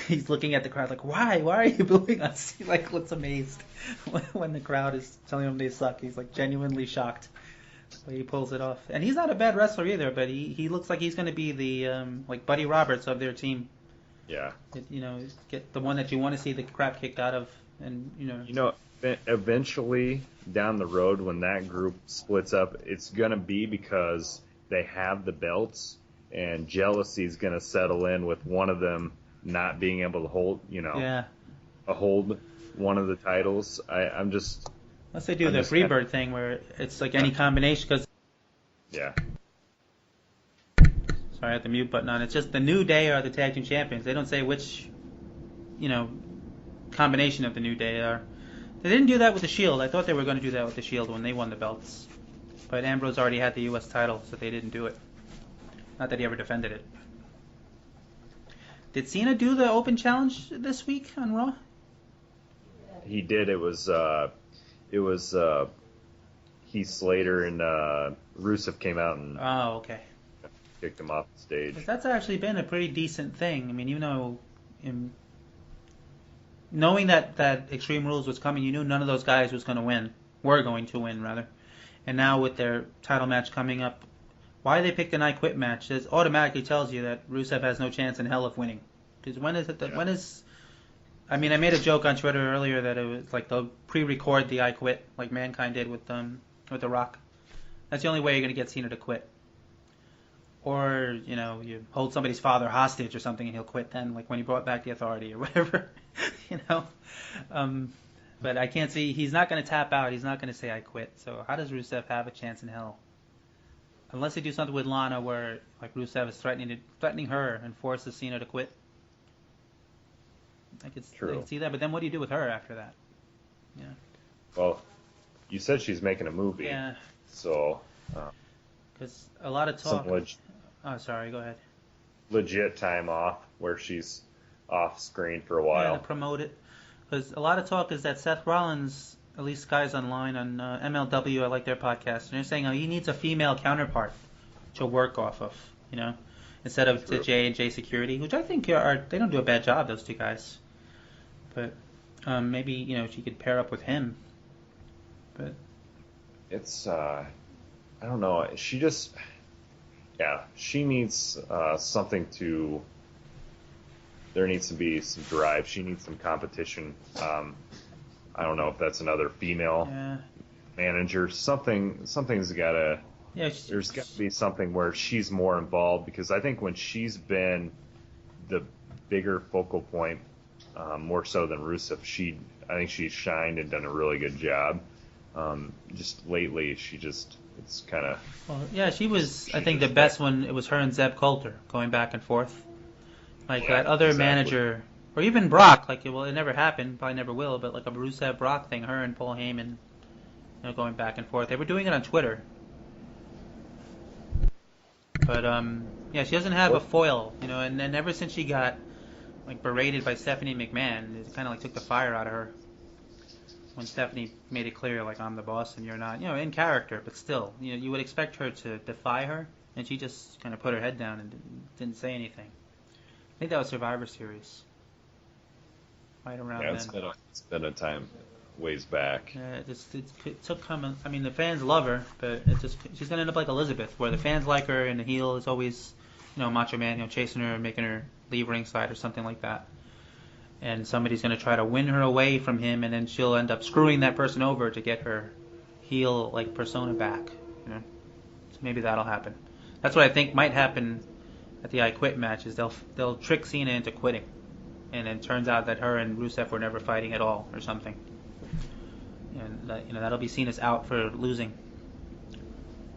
he's looking at the crowd like, why are you booing us? He looks amazed when the crowd is telling him they suck. He's like genuinely shocked. So he pulls it off. And he's not a bad wrestler either, but he looks like he's going to be the like Buddy Roberts of their team. Yeah. Get the one that you want to see the crap kicked out of, and Eventually down the road when that group splits up, it's going to be because they have the belts, and jealousy is going to settle in with one of them not being able to hold, hold one of the titles. I'm just. Unless they do the Freebird thing where it's like any combination, because. Yeah. Sorry, I had the mute button on. It's just the New Day are the tag team champions. They don't say which, combination of the New Day are. They didn't do that with the Shield. I thought they were going to do that with the Shield when they won the belts. But Ambrose already had the U.S. title, so they didn't do it. Not that he ever defended it. Did Cena do the Open Challenge this week on Raw? He did. It was Heath Slater and Rusev came out and kicked him off the stage. That's actually been a pretty decent thing. I mean, knowing that Extreme Rules was coming, you knew none of those guys were going to win, rather. And now with their title match coming up, why they picked an I Quit match automatically tells you that Rusev has no chance in hell of winning. Because I made a joke on Twitter earlier that it was like they'll pre-record the I Quit like Mankind did with The Rock. That's the only way you're going to get Cena to quit. Or, you hold somebody's father hostage or something and he'll quit then, like when he brought back the Authority or whatever, But I can't see, he's not going to tap out, he's not going to say I quit. So how does Rusev have a chance in hell? Unless they do something with Lana where, like, Rusev is threatening her and forces Cena to quit. I could see that, but then what do you do with her after that? Yeah. Well, you said she's making a movie. Yeah. So. Because a lot of talk. Sorry, go ahead. Legit time off where she's off screen for a while. Yeah, to promote it. Because a lot of talk is that Seth Rollins, at least guys online on MLW, I like their podcast, and they're saying he needs a female counterpart to work off of, instead of the J&J Security, which I think they don't do a bad job, those two guys. But maybe, she could pair up with him. But it's, I don't know. She just, she needs something to. There needs to be some drive. She needs some competition. I don't know if that's another female manager. Something's got to. Yeah, there's got to be something where she's more involved, because I think when she's been the bigger focal point, more so than Rusev, I think she's shined and done a really good job. Just lately, it's kind of. Well, yeah, she was. I think the best one. It was her and Zeb Coulter going back and forth. Like that other manager, or even Brock. Like, it never happened, probably never will. But like a Rusev Brock thing, her and Paul Heyman, going back and forth. They were doing it on Twitter. But she doesn't have a foil, And then ever since she got like berated by Stephanie McMahon, it kind of like took the fire out of her. When Stephanie made it clear, like, I'm the boss and you're not, in character, but still, you would expect her to defy her, and she just kind of put her head down and didn't say anything. I think that was Survivor Series. Right around then. It's been a time ways back. Yeah, it took coming. I mean, the fans love her, but she's gonna end up like Elizabeth, where the fans like her and the heel is always, Macho Man, chasing her, making her leave ringside or something like that. And somebody's going to try to win her away from him, and then she'll end up screwing that person over to get her heel like persona back. So maybe that'll happen. That's what I think might happen at the I Quit match. Is they'll trick Cena into quitting, and then it turns out that her and Rusev were never fighting at all or something. And that'll be seen as out for losing.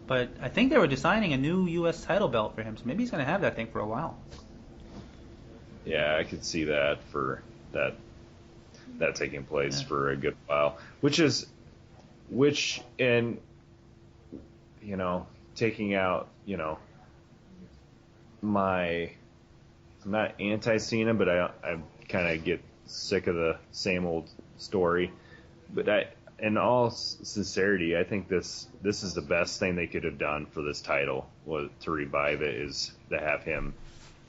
But I think they were designing a new U.S. title belt for him, so maybe he's going to have that thing for a while. Yeah, I could see that for that taking place for a good while. Taking out, I'm not anti-Cena, but I kind of get sick of the same old story. But in all sincerity, I think this is the best thing they could have done for this title, was to revive it, is to have him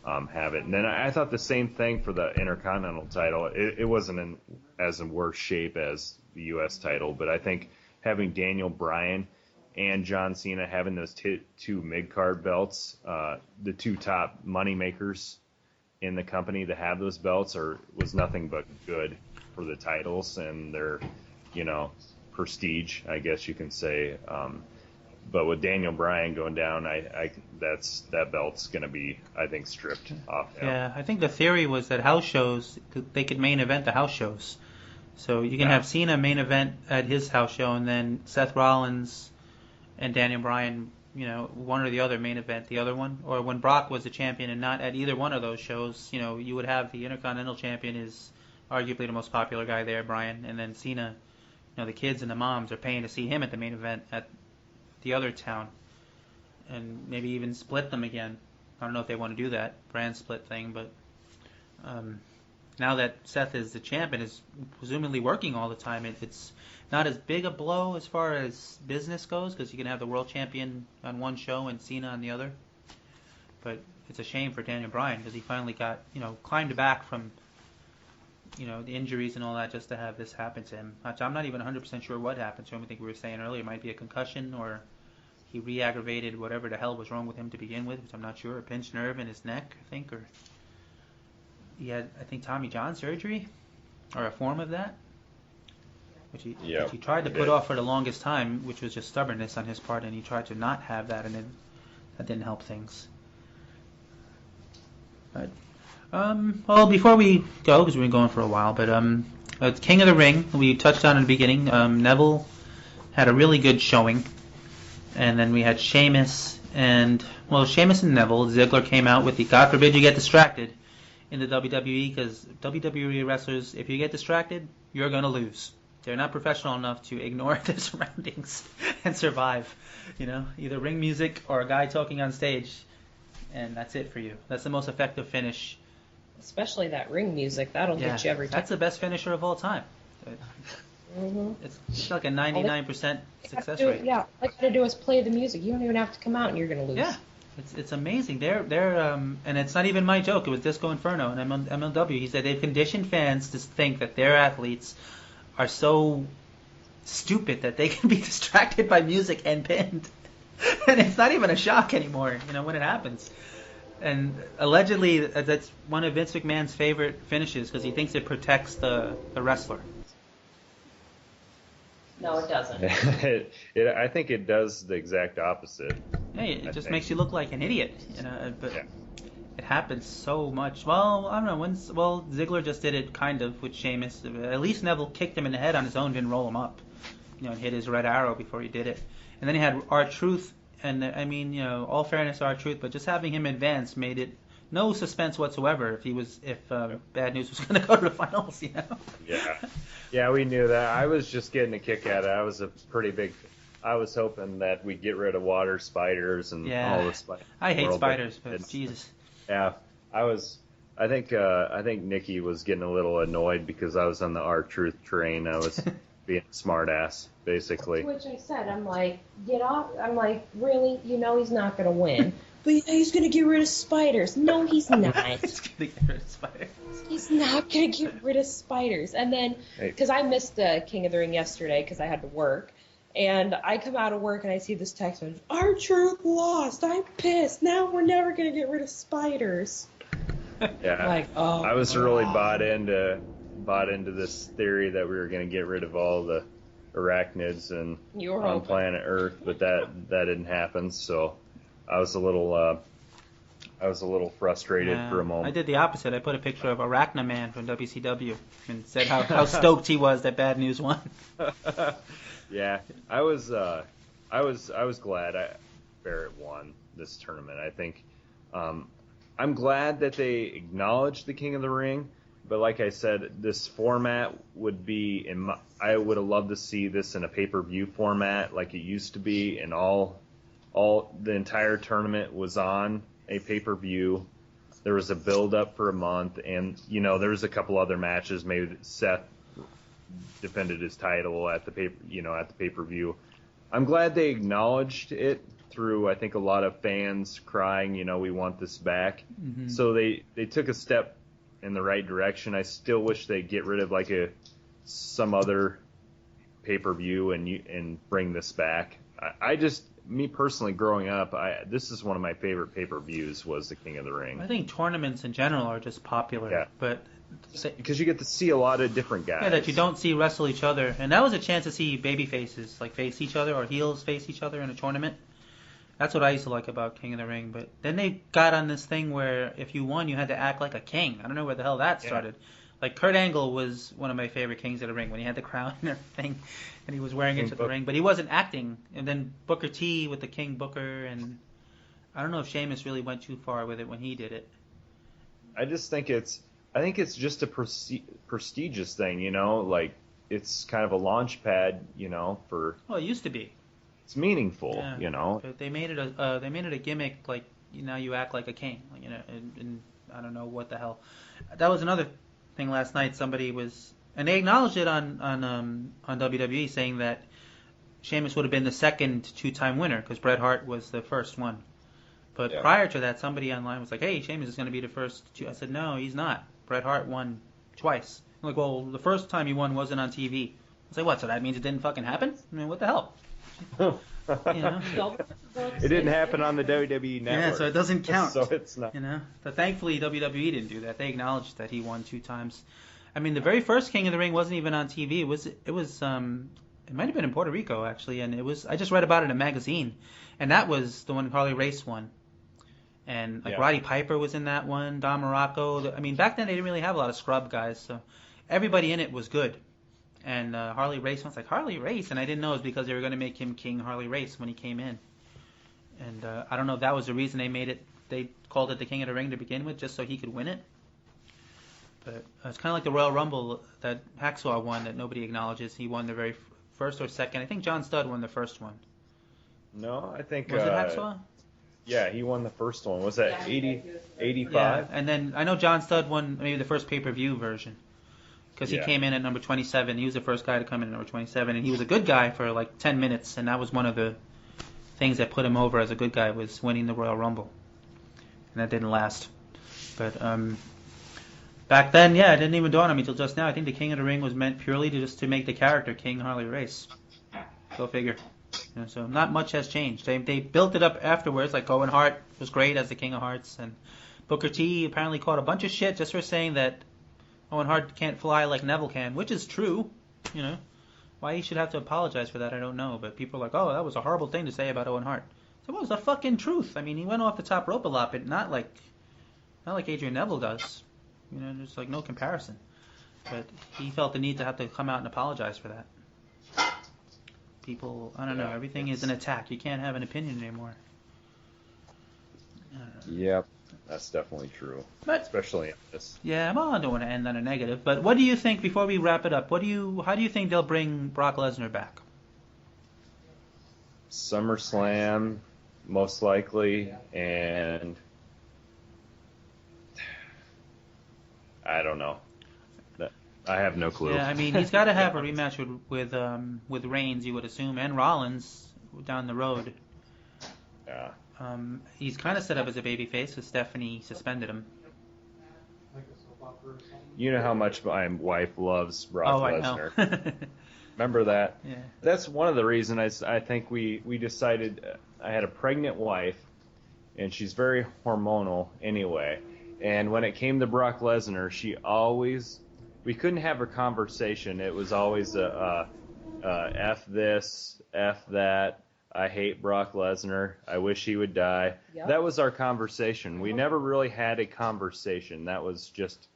have it. And then I thought the same thing for the Intercontinental title. It wasn't in as in worse shape as the U.S. title, but I think having Daniel Bryan and John Cena having those two mid-card belts, the two top money makers in the company to have those belts was nothing but good for the titles and their, prestige, I guess you can say. But with Daniel Bryan going down, that belt's going to be, I think, stripped off him. Yeah, I think the theory was that house shows, they could main event the house shows. So you can have Cena main event at his house show, and then Seth Rollins and Daniel Bryan, one or the other main event the other one. Or when Brock was the champion and not at either one of those shows, you would have the Intercontinental Champion is arguably the most popular guy there, Bryan, and then Cena. The kids and the moms are paying to see him at the main event at the other town, and maybe even split them again. I don't know if they want to do that brand split thing, but now that Seth is the champ and is presumably working all the time, it's not as big a blow as far as business goes, because you can have the world champion on one show and Cena on the other. But it's a shame for Daniel Bryan, because he finally got, climbed back from, the injuries and all that just to have this happen to him. I'm not even 100% sure what happened to him. I think we were saying earlier it might be a concussion, or he re-aggravated whatever the hell was wrong with him to begin with, which I'm not sure. A pinched nerve in his neck, I think, or he had, I think, Tommy John surgery, or a form of that, which he tried to put off for the longest time, which was just stubbornness on his part, and he tried to not have that, and then that didn't help things. But, well, before we go, because we've been going for a while, but King of the Ring, we touched on in the beginning. Neville had a really good showing, and then we had Sheamus and Neville. Ziggler came out with the God forbid you get distracted in the WWE, because WWE wrestlers, if you get distracted, you're going to lose. They're not professional enough to ignore their surroundings and survive. Either ring music or a guy talking on stage, and that's it for you. That's the most effective finish. Especially that ring music, that'll get you every time. That's the best finisher of all time. It's like a 99% success rate. Yeah, all you got to do is play the music. You don't even have to come out, and you're going to lose. Yeah. It's amazing. They're and it's not even my joke. It was Disco Inferno and MLW. He said they've conditioned fans to think that their athletes are so stupid that they can be distracted by music and pinned, and it's not even a shock anymore. When it happens. And allegedly, that's one of Vince McMahon's favorite finishes, because he thinks it protects the wrestler. No, it doesn't. I think it does the exact opposite. Hey, it just makes you look like an idiot. But it happens so much. Well, I don't know. Ziggler just did it kind of with Sheamus. At least Neville kicked him in the head on his own, didn't roll him up. And hit his red arrow before he did it. And then he had R-Truth. And all fairness, R-Truth, but just having him advance made it no suspense whatsoever if Bad News was going to go to the finals, Yeah, we knew that. I was just getting a kick at it. I was hoping that we'd get rid of water spiders and all the spiders. I hate spiders, but Jesus. Yeah, I think Nikki was getting a little annoyed because I was on the R-Truth train. I was being a smart ass, basically. Which I said, I'm like, get off. I'm like, really? He's not going to win. But he's going to get rid of spiders. No, he's not. He's going to get rid of spiders. He's not going to get rid of spiders. And then, because I missed the King of the Ring yesterday because I had to work, and I come out of work and I see this text message, R-Truth lost. I'm pissed. Now we're never going to get rid of spiders. Yeah. Like, oh, I was really bought into this theory that we were going to get rid of all the arachnids on planet Earth, but that didn't happen. So I was a little frustrated for a moment. I did the opposite. I put a picture of Arachna-Man from WCW and said how stoked he was that Bad News won. Yeah, I was glad Barrett won this tournament. I think I'm glad that they acknowledged the King of the Ring. But like I said, this format would be I would have loved to see this in a pay-per-view format like it used to be, and all the entire tournament was on a pay-per-view. There was a build-up for a month, and there was a couple other matches. Maybe Seth defended his title at the pay-per-view. I'm glad they acknowledged it through, I think, a lot of fans crying, we want this back. Mm-hmm. So they took a step in the right direction. I still wish they'd get rid of some other pay-per-view and bring this back. I just me personally, growing up, this is one of my favorite pay-per-views was the King of the Ring. I think tournaments in general are just popular, Yeah. but because you get to see a lot of different guys. yeah, that you don't see wrestle each other, and that was a chance to see baby faces like face each other or heels face each other in a tournament. That's what I used to like about King of the Ring. But then they got on this thing where if you won, you had to act like a king. I don't know where the hell that started. Like Kurt Angle was one of my favorite Kings of the Ring when he had the crown and everything, and he was wearing it to the ring, but he wasn't acting. And then Booker T with the King Booker, and I don't know if Sheamus really went too far with it when he did it. I think it's just a prestigious thing, you know, like it's kind of a launch pad, you know, for. Well, it used to be. It's meaningful, Yeah, you know. but they made it a gimmick, like now you act like a king, you know, and I don't know what the hell. That was another thing last night. Somebody was, and they acknowledged it on WWE, saying that Sheamus would have been the second 2-time winner because Bret Hart was the first one. But prior to that, somebody online was like, "Hey, Sheamus is going to be the first." I said, "No, he's not. Bret Hart won twice." I'm like, well, the first time he won wasn't on TV. I was like, what? So that means it didn't fucking happen? I mean, what the hell? You know? It didn't happen on the WWE network. Yeah, so it doesn't count. So it's not. You know, but thankfully WWE didn't do that. They acknowledged that he won 2 times. I mean, the very first King of the Ring wasn't even on TV. It might have been in Puerto Rico actually, and I just read about it in a magazine, and that was the one Harley Race won. And Roddy Piper was in that one, Don Morocco. I mean, back then they didn't really have a lot of scrub guys, so everybody in it was good. And Harley Race, I was like, Harley Race? And I didn't know it was because they were going to make him King Harley Race when he came in. And I don't know if that was the reason they called it the King of the Ring to begin with, just so he could win it. But it's kind of like the Royal Rumble that Hacksaw won that nobody acknowledges. He won the very first or second. I think John Studd won the first one. No, I think... Was it Hacksaw? Yeah, he won the first one. Was that 80, 85? Yeah, and then I know John Studd won maybe the first pay-per-view version. Because he came in at number 27. He was the first guy to come in at number 27. And he was a good guy for like 10 minutes. And that was one of the things that put him over as a good guy was winning the Royal Rumble. And that didn't last. But back then, it didn't even dawn on me until just now. I think the King of the Ring was meant purely to make the character King Harley Race. Go figure. You know, so not much has changed. They built it up afterwards. Like Owen Hart was great as the King of Hearts. And Booker T apparently caught a bunch of shit just for saying that Owen Hart can't fly like Neville can, which is true, you know. Why he should have to apologize for that, I don't know. But people are like, oh, that was a horrible thing to say about Owen Hart. So what was the fucking truth? I mean, he went off the top rope a lot, but not like Adrian Neville does. You know, there's like no comparison. But he felt the need to have to come out and apologize for that. People, I don't know, everything is an attack. You can't have an opinion anymore. Yep. That's definitely true, especially in this. Yeah, well, I don't want to end on a negative, but what do you think, before we wrap it up, how do you think they'll bring Brock Lesnar back? SummerSlam, most likely, and I don't know. I have no clue. Yeah, I mean, he's got to have a rematch with Reigns, you would assume, and Rollins down the road. Yeah. He's kind of set up as a babyface, because Stephanie suspended him. You know how much my wife loves Brock Lesnar. I know. Remember that? Yeah. That's one of the reasons I think we decided. I had a pregnant wife, and she's very hormonal anyway. And when it came to Brock Lesnar, we couldn't have a conversation. It was always F this, F that. I hate Brock Lesnar. I wish he would die. Yep. That was our conversation. We never really had a conversation. That was just,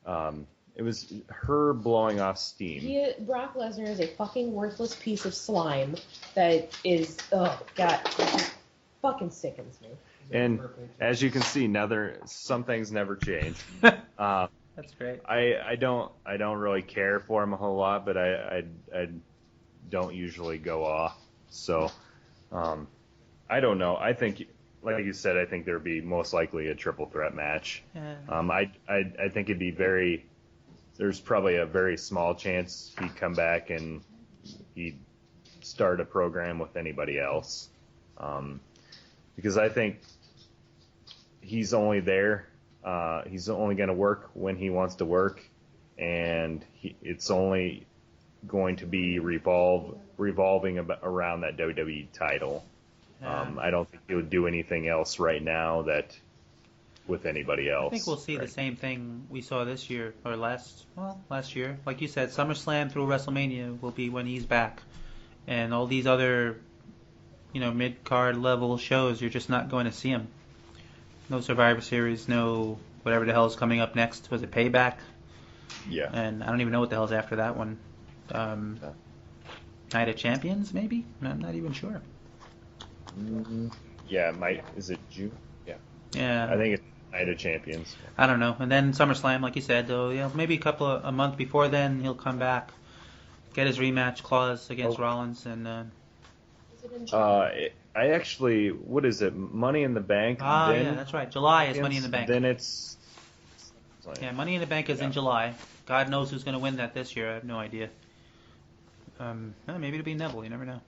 it was her blowing off steam. Brock Lesnar is a fucking worthless piece of slime that is, oh God, it fucking sickens me. And as you can see, some things never change. That's great. I don't really care for him a whole lot, but I don't usually go off. So, I don't know. I think, like you said, I think there'd be most likely a triple threat match. Yeah. I think it'd be there's probably a very small chance he'd come back and he'd start a program with anybody else. Because I think he's only there. He's only going to work when he wants to work, and it's only going to be revolving around that WWE title. I don't think he would do anything else right now that with anybody else. I think we'll see the same thing we saw this year or last year. Like you said, SummerSlam through WrestleMania will be when he's back, and all these other, mid-card level shows, you're just not going to see him. No Survivor Series, no whatever the hell is coming up next. Was it Payback? Yeah. And I don't even know what the hell's after that one. Night of Champions, maybe? I'm not even sure. Yeah, is it June? Yeah. Yeah. I think it's Night of Champions. I don't know. And then SummerSlam, like you said, though, maybe a month before then he'll come back, get his rematch clause against Rollins, and. Is it in July? I actually, what is it? Money in the Bank. Yeah, that's right. July is Money in the Bank. Then it's. Yeah, Money in the Bank is in July. God knows who's going to win that this year. I have no idea. Maybe it'll be Neville. You never know.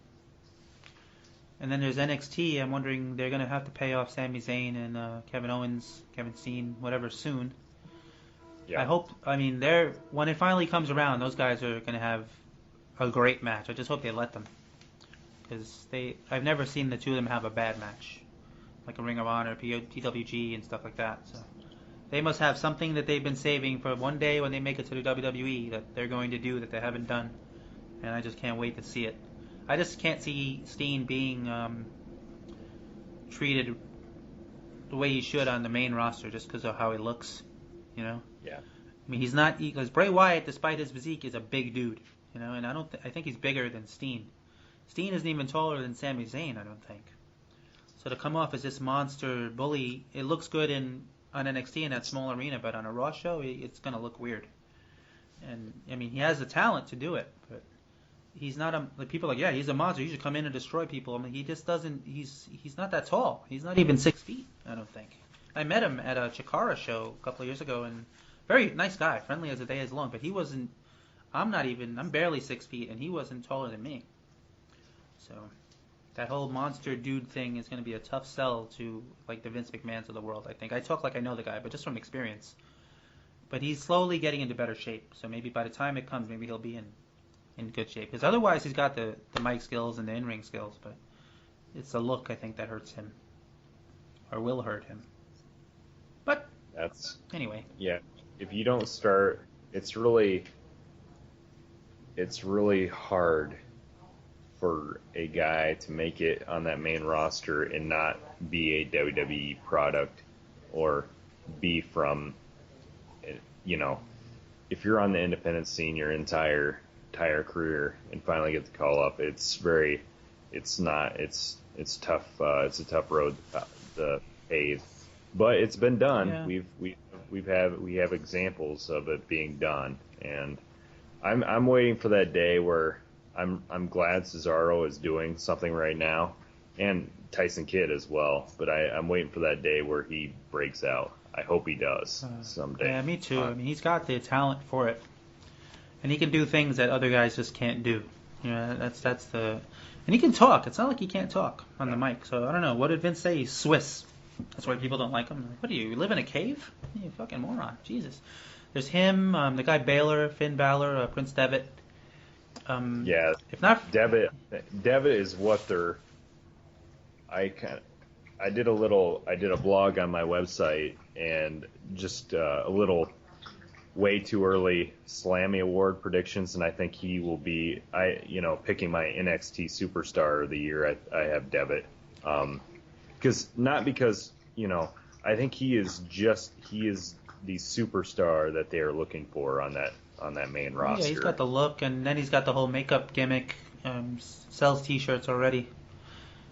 And then there's NXT. I'm wondering they're going to have to pay off Sami Zayn and Kevin Owens, Kevin Steen, whatever soon. Yeah. I hope. When it finally comes around, those guys are going to have a great match. I just hope they let them, because I've never seen the two of them have a bad match, like a Ring of Honor, PWG, and stuff like that. So they must have something that they've been saving for one day when they make it to the WWE that they're going to do that they haven't done, and I just can't wait to see it. I just can't see Steen being treated the way he should on the main roster just because of how he looks, Yeah. I mean, he's not, because Bray Wyatt, despite his physique, is a big dude, and I think he's bigger than Steen. Steen isn't even taller than Sami Zayn, I don't think. So to come off as this monster bully, it looks good on NXT in that small arena, but on a Raw show, it's going to look weird. And, I mean, he has the talent to do it, but he's not people are like, yeah, he's a monster, he should come in and destroy people. I mean, he just doesn't, he's not that tall. He's not even 6 feet, I don't think. I met him at a Chikara show a couple of years ago, and very nice guy, friendly as the day is long, but he wasn't, I'm barely 6 feet, and he wasn't taller than me. So that whole monster dude thing is going to be a tough sell to like the Vince McMahons of the world, I think. I talk like I know the guy, but just from experience. But he's slowly getting into better shape, so maybe by the time it comes, maybe he'll be in good shape. Because otherwise he's got the mic skills and the in-ring skills, but it's the look, I think, that hurts him. Or will hurt him. But anyway. Yeah. If you don't start, it's really hard for a guy to make it on that main roster and not be a WWE product or be from, if you're on the independent scene your entire career and finally get the call up, it's tough. It's a tough road to pave, but it's been done. Yeah. We have examples of it being done, and I'm waiting for that day where I'm glad Cesaro is doing something right now, and Tyson Kidd as well. But I'm waiting for that day where he breaks out. I hope he does someday. Yeah, me too. I mean, he's got the talent for it, and he can do things that other guys just can't do. That's the, and he can talk. It's not like he can't talk on the mic. So I don't know. What did Vince say? He's Swiss. That's why people don't like him. Like, what do you live in a cave? You fucking moron. Jesus. There's him, the guy Balor, Finn Balor, Prince Devitt. Yeah. If not, Devitt is what they're. I did a blog on my website and just a little way too early Slammy Award predictions, and I think he will be. Picking my NXT Superstar of the Year. I have Devitt. Because I think he is the superstar that they are looking for on that main roster. Yeah, he's got the look, and then he's got the whole makeup gimmick. Sells T-shirts already,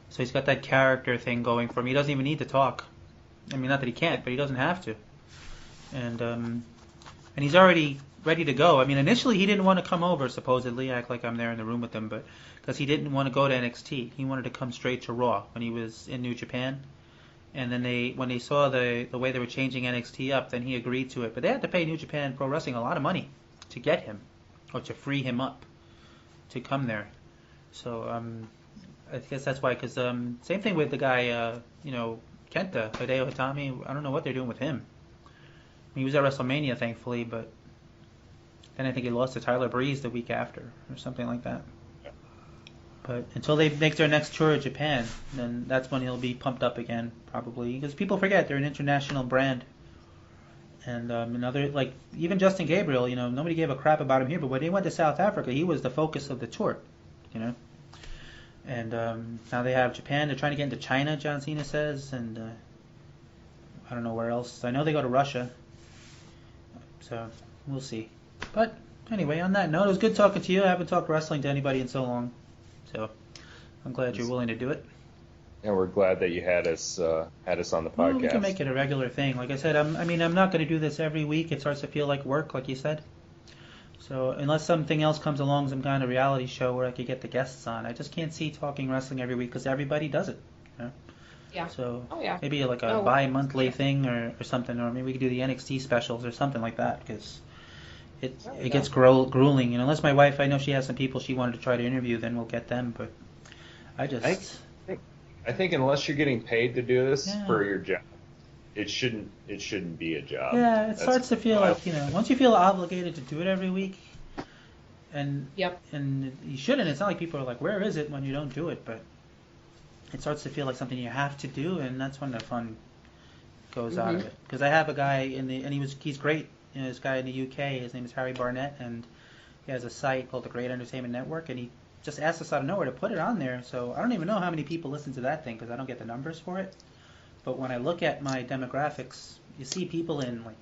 so he's got that character thing going for him. He doesn't even need to talk. I mean, not that he can't, but he doesn't have to. And he's already ready to go. I mean, initially he didn't want to come over, supposedly, act like I'm there in the room with him, but because he didn't want to go to NXT. He wanted to come straight to Raw when he was in New Japan. And then when they saw the way they were changing NXT up, then he agreed to it. But they had to pay New Japan Pro Wrestling a lot of money to get him, or to free him up to come there. So I guess that's why. Because same thing with the guy, Kenta, Hideo Itami. I don't know what they're doing with him. He was at WrestleMania, thankfully, but Then I think he lost to Tyler Breeze the week after, or something like that. But until they make their next tour of Japan, then that's when he'll be pumped up again, probably. Because people forget they're an international brand. And another, like, even Justin Gabriel, nobody gave a crap about him here, but when he went to South Africa, he was the focus of the tour, And now they have Japan. They're trying to get into China, John Cena says, and I don't know where else. I know they go to Russia. So we'll see. But anyway, on that note, it was good talking to you. I haven't talked wrestling to anybody in so long. So I'm glad you're willing to do it. And we're glad that you had us on the podcast. Well, we can make it a regular thing. Like I said, I'm not going to do this every week. It starts to feel like work, like you said. So unless something else comes along, some kind of reality show where I could get the guests on, I just can't see talking wrestling every week because everybody does it. Yeah. So yeah. maybe like a bi-monthly thing or something, or maybe we could do the NXT specials or something like that because it gets grueling. Unless my wife, I know she has some people she wanted to try to interview, then we'll get them. But I think unless you're getting paid to do this for your job, it shouldn't be a job. Yeah, it starts to feel like, once you feel obligated to do it every week, and you shouldn't. It's not like people are like, where is it when you don't do it? But it starts to feel like something you have to do, and that's when the fun goes out of it. Because I have a guy he's great. This guy in the UK, his name is Harry Barnett, and he has a site called the Great Entertainment Network, and he just asked us out of nowhere to put it on there. So I don't even know how many people listen to that thing because I don't get the numbers for it. But when I look at my demographics, you see people in like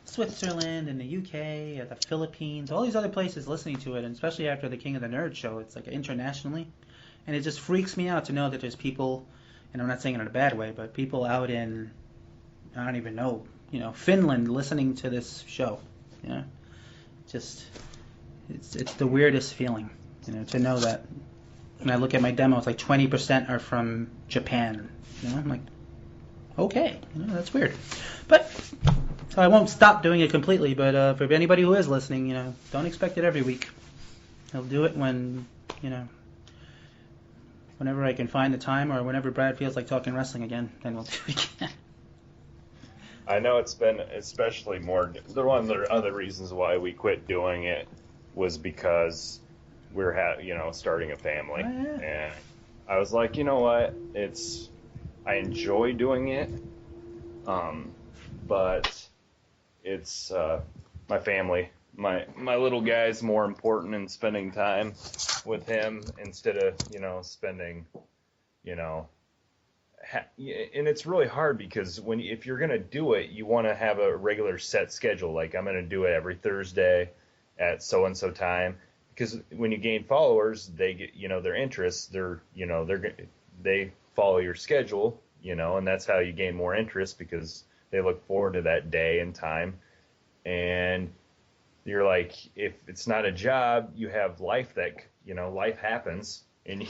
Switzerland and the UK, the Philippines, all these other places listening to it, and especially after the King of the Nerd show, it's like internationally. And it just freaks me out to know that there's people, and I'm not saying it in a bad way, but people out in, I don't even know, Finland listening to this show. Just, it's the weirdest feeling. To know that when I look at my demo, it's like 20% are from Japan. I'm like, okay, that's weird. But so I won't stop doing it completely. But for anybody who is listening, don't expect it every week. I'll do it when, whenever I can find the time or whenever Brad feels like talking wrestling again, then we'll do it again. I know it's been especially more. One of the other reasons why we quit doing it was because we're starting a family, and I was like, you know what, I enjoy doing it, but it's my family, my little guy's more important, and spending time with him instead of spending and it's really hard because if you're gonna do it, you want to have a regular set schedule. Like I'm gonna do it every Thursday at so and so time. Because when you gain followers, they get their interests. They follow your schedule, and that's how you gain more interest because they look forward to that day and time. And you're like, if it's not a job, you have life that life happens, and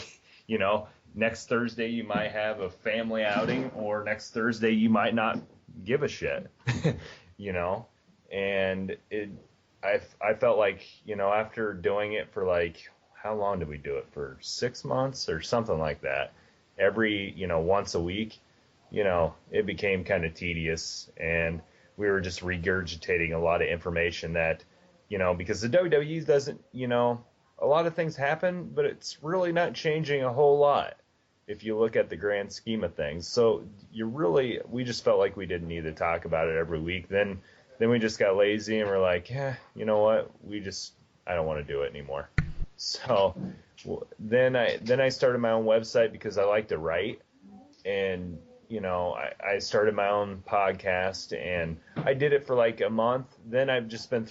next Thursday you might have a family outing, or next Thursday you might not give a shit, and I felt like, after doing it for how long did we do it? For 6 months or something like that. Every, once a week, it became kind of tedious, and we were just regurgitating a lot of information that, because the WWE doesn't, a lot of things happen, but it's really not changing a whole lot if you look at the grand scheme of things. So we just felt like we didn't need to talk about it every week. Then we just got lazy and we're like, you know what? I don't want to do it anymore. So then I started my own website because I like to write, and I started my own podcast, and I did it for like a month. Then I've just been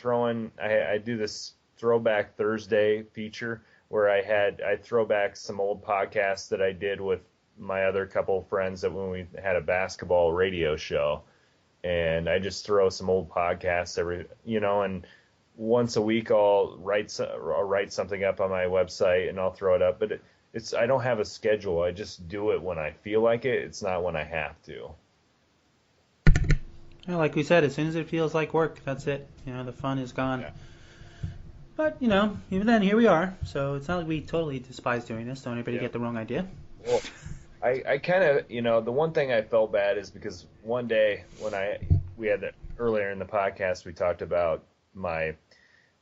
I do this Throwback Thursday feature where I throw back some old podcasts that I did with my other couple of friends that when we had a basketball radio show. And I just throw some old podcasts and once a week I'll write something up on my website and I'll throw it up. But I don't have a schedule. I just do it when I feel like it. It's not when I have to. Like we said, as soon as it feels like work, that's it. The fun is gone. Yeah. But, even then, here we are. So it's not like we totally despise doing this. Don't anybody get the wrong idea. Well, I kind of, the one thing I felt bad is because one day when we had earlier in the podcast, we talked about my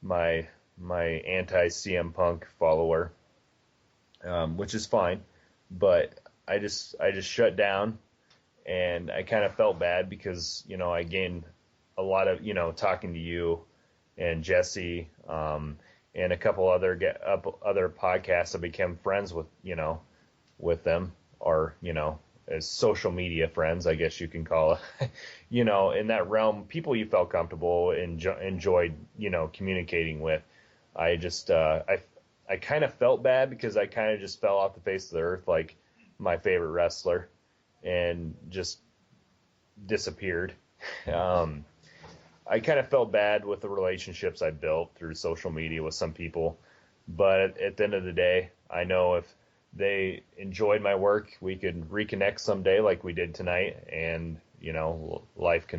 my anti CM Punk follower, which is fine, but I just shut down, and I kind of felt bad because I gained a lot of talking to you and Jesse, and a couple other podcasts. I became friends with them, or as social media friends, I guess you can call it. In that realm, people you felt comfortable and enjoyed communicating with. I just I kind of felt bad because I kind of just fell off the face of the earth like my favorite wrestler and just disappeared. I kind of felt bad with the relationships I built through social media with some people, but at the end of the day, I know if they enjoyed my work, we could reconnect someday like we did tonight, and life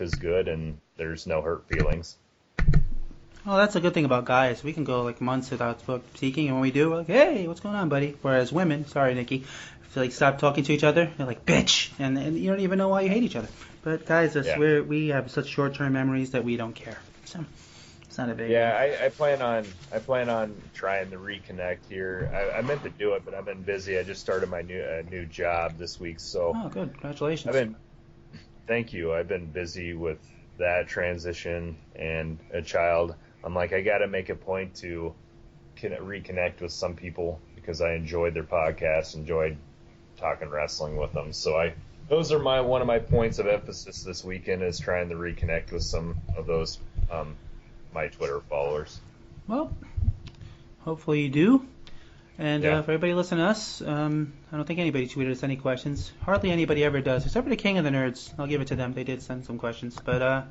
is good and there's no hurt feelings. Well, that's a good thing about guys. We can go like months without speaking, and when we do, we're like, hey, what's going on, buddy? Whereas women, sorry, Nikki, if they stop talking to each other, they're like, bitch, and you don't even know why you hate each other. But guys, we have such short-term memories that we don't care. So it's not a big. Yeah, I plan on trying to reconnect here. I meant to do it, but I've been busy. I just started my new job this week, so. Oh, good, congratulations. Thank you. I've been busy with that transition and a child. I'm like, I got to make a point to reconnect with some people because I enjoyed their podcast, enjoyed talking wrestling with them. So those are one of my points of emphasis this weekend is trying to reconnect with some of those my Twitter followers. Well, hopefully you do. And for everybody listening to us, I don't think anybody tweeted us any questions. Hardly anybody ever does, except for the King of the Nerds. I'll give it to them. They did send some questions. But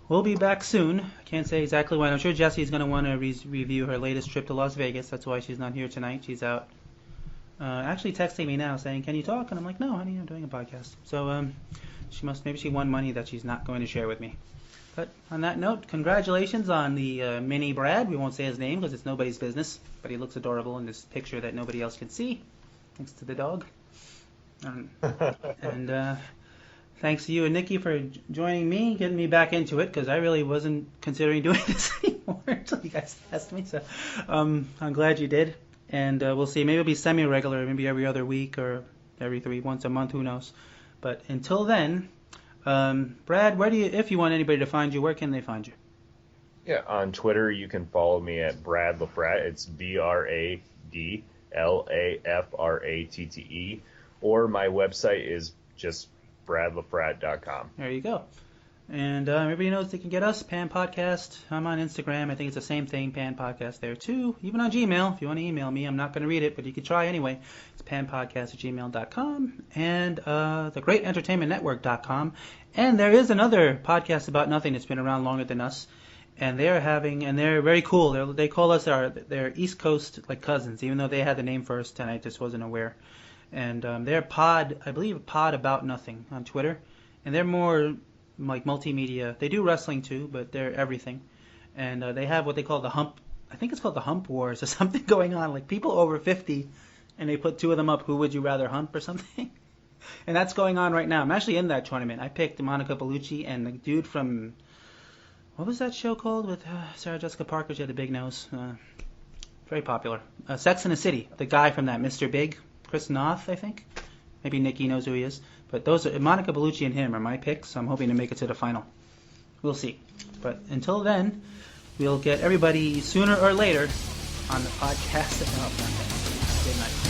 we'll be back soon. I can't say exactly when. I'm sure Jessie's going to want to review her latest trip to Las Vegas. That's why she's not here tonight. She's out actually texting me now saying, can you talk? And I'm like, no, honey, I'm doing a podcast. So maybe she won money that she's not going to share with me. But on that note, congratulations on the mini Brad. We won't say his name because it's nobody's business, but he looks adorable in this picture that nobody else can see, thanks to the dog. And thanks to you and Nikki for joining me, getting me back into it, because I really wasn't considering doing this anymore until you guys asked me. So I'm glad you did. And we'll see. Maybe it'll be semi-regular, maybe every other week or once a month, who knows. But until then, Brad, if you want anybody to find you, where can they find you? Yeah, on Twitter you can follow me at Brad LaFratte. It's BradLaFratte, or my website is just BradLaFratte.com. There you go. And everybody knows they can get us, Pan Podcast. I'm on Instagram. I think it's the same thing, Pan Podcast there too. Even on Gmail, if you want to email me. I'm not going to read it, but you can try anyway. It's panpodcast@gmail.com and thegreatentertainmentnetwork.com. And there is another podcast about nothing that's been around longer than us. And they're very cool. They call us their East Coast cousins, even though they had the name first, and I just wasn't aware. And they're Pod About Nothing on Twitter. And they're more like multimedia. They do wrestling too, but they're everything. And they have what they call the Hump. I think it's called the Hump Wars or something going on. Like people over 50, and they put two of them up. Who would you rather hump or something? And that's going on right now. I'm actually in that tournament. I picked Monica Bellucci and the dude from, what was that show called with Sarah Jessica Parker? She had the big nose. Very popular. Sex and the City. The guy from that, Mr. Big, Chris Noth, I think. Maybe Nikki knows who he is. But Monica Bellucci and him are my picks, so I'm hoping to make it to the final. We'll see. But until then, we'll get everybody sooner or later on the podcast. Good night.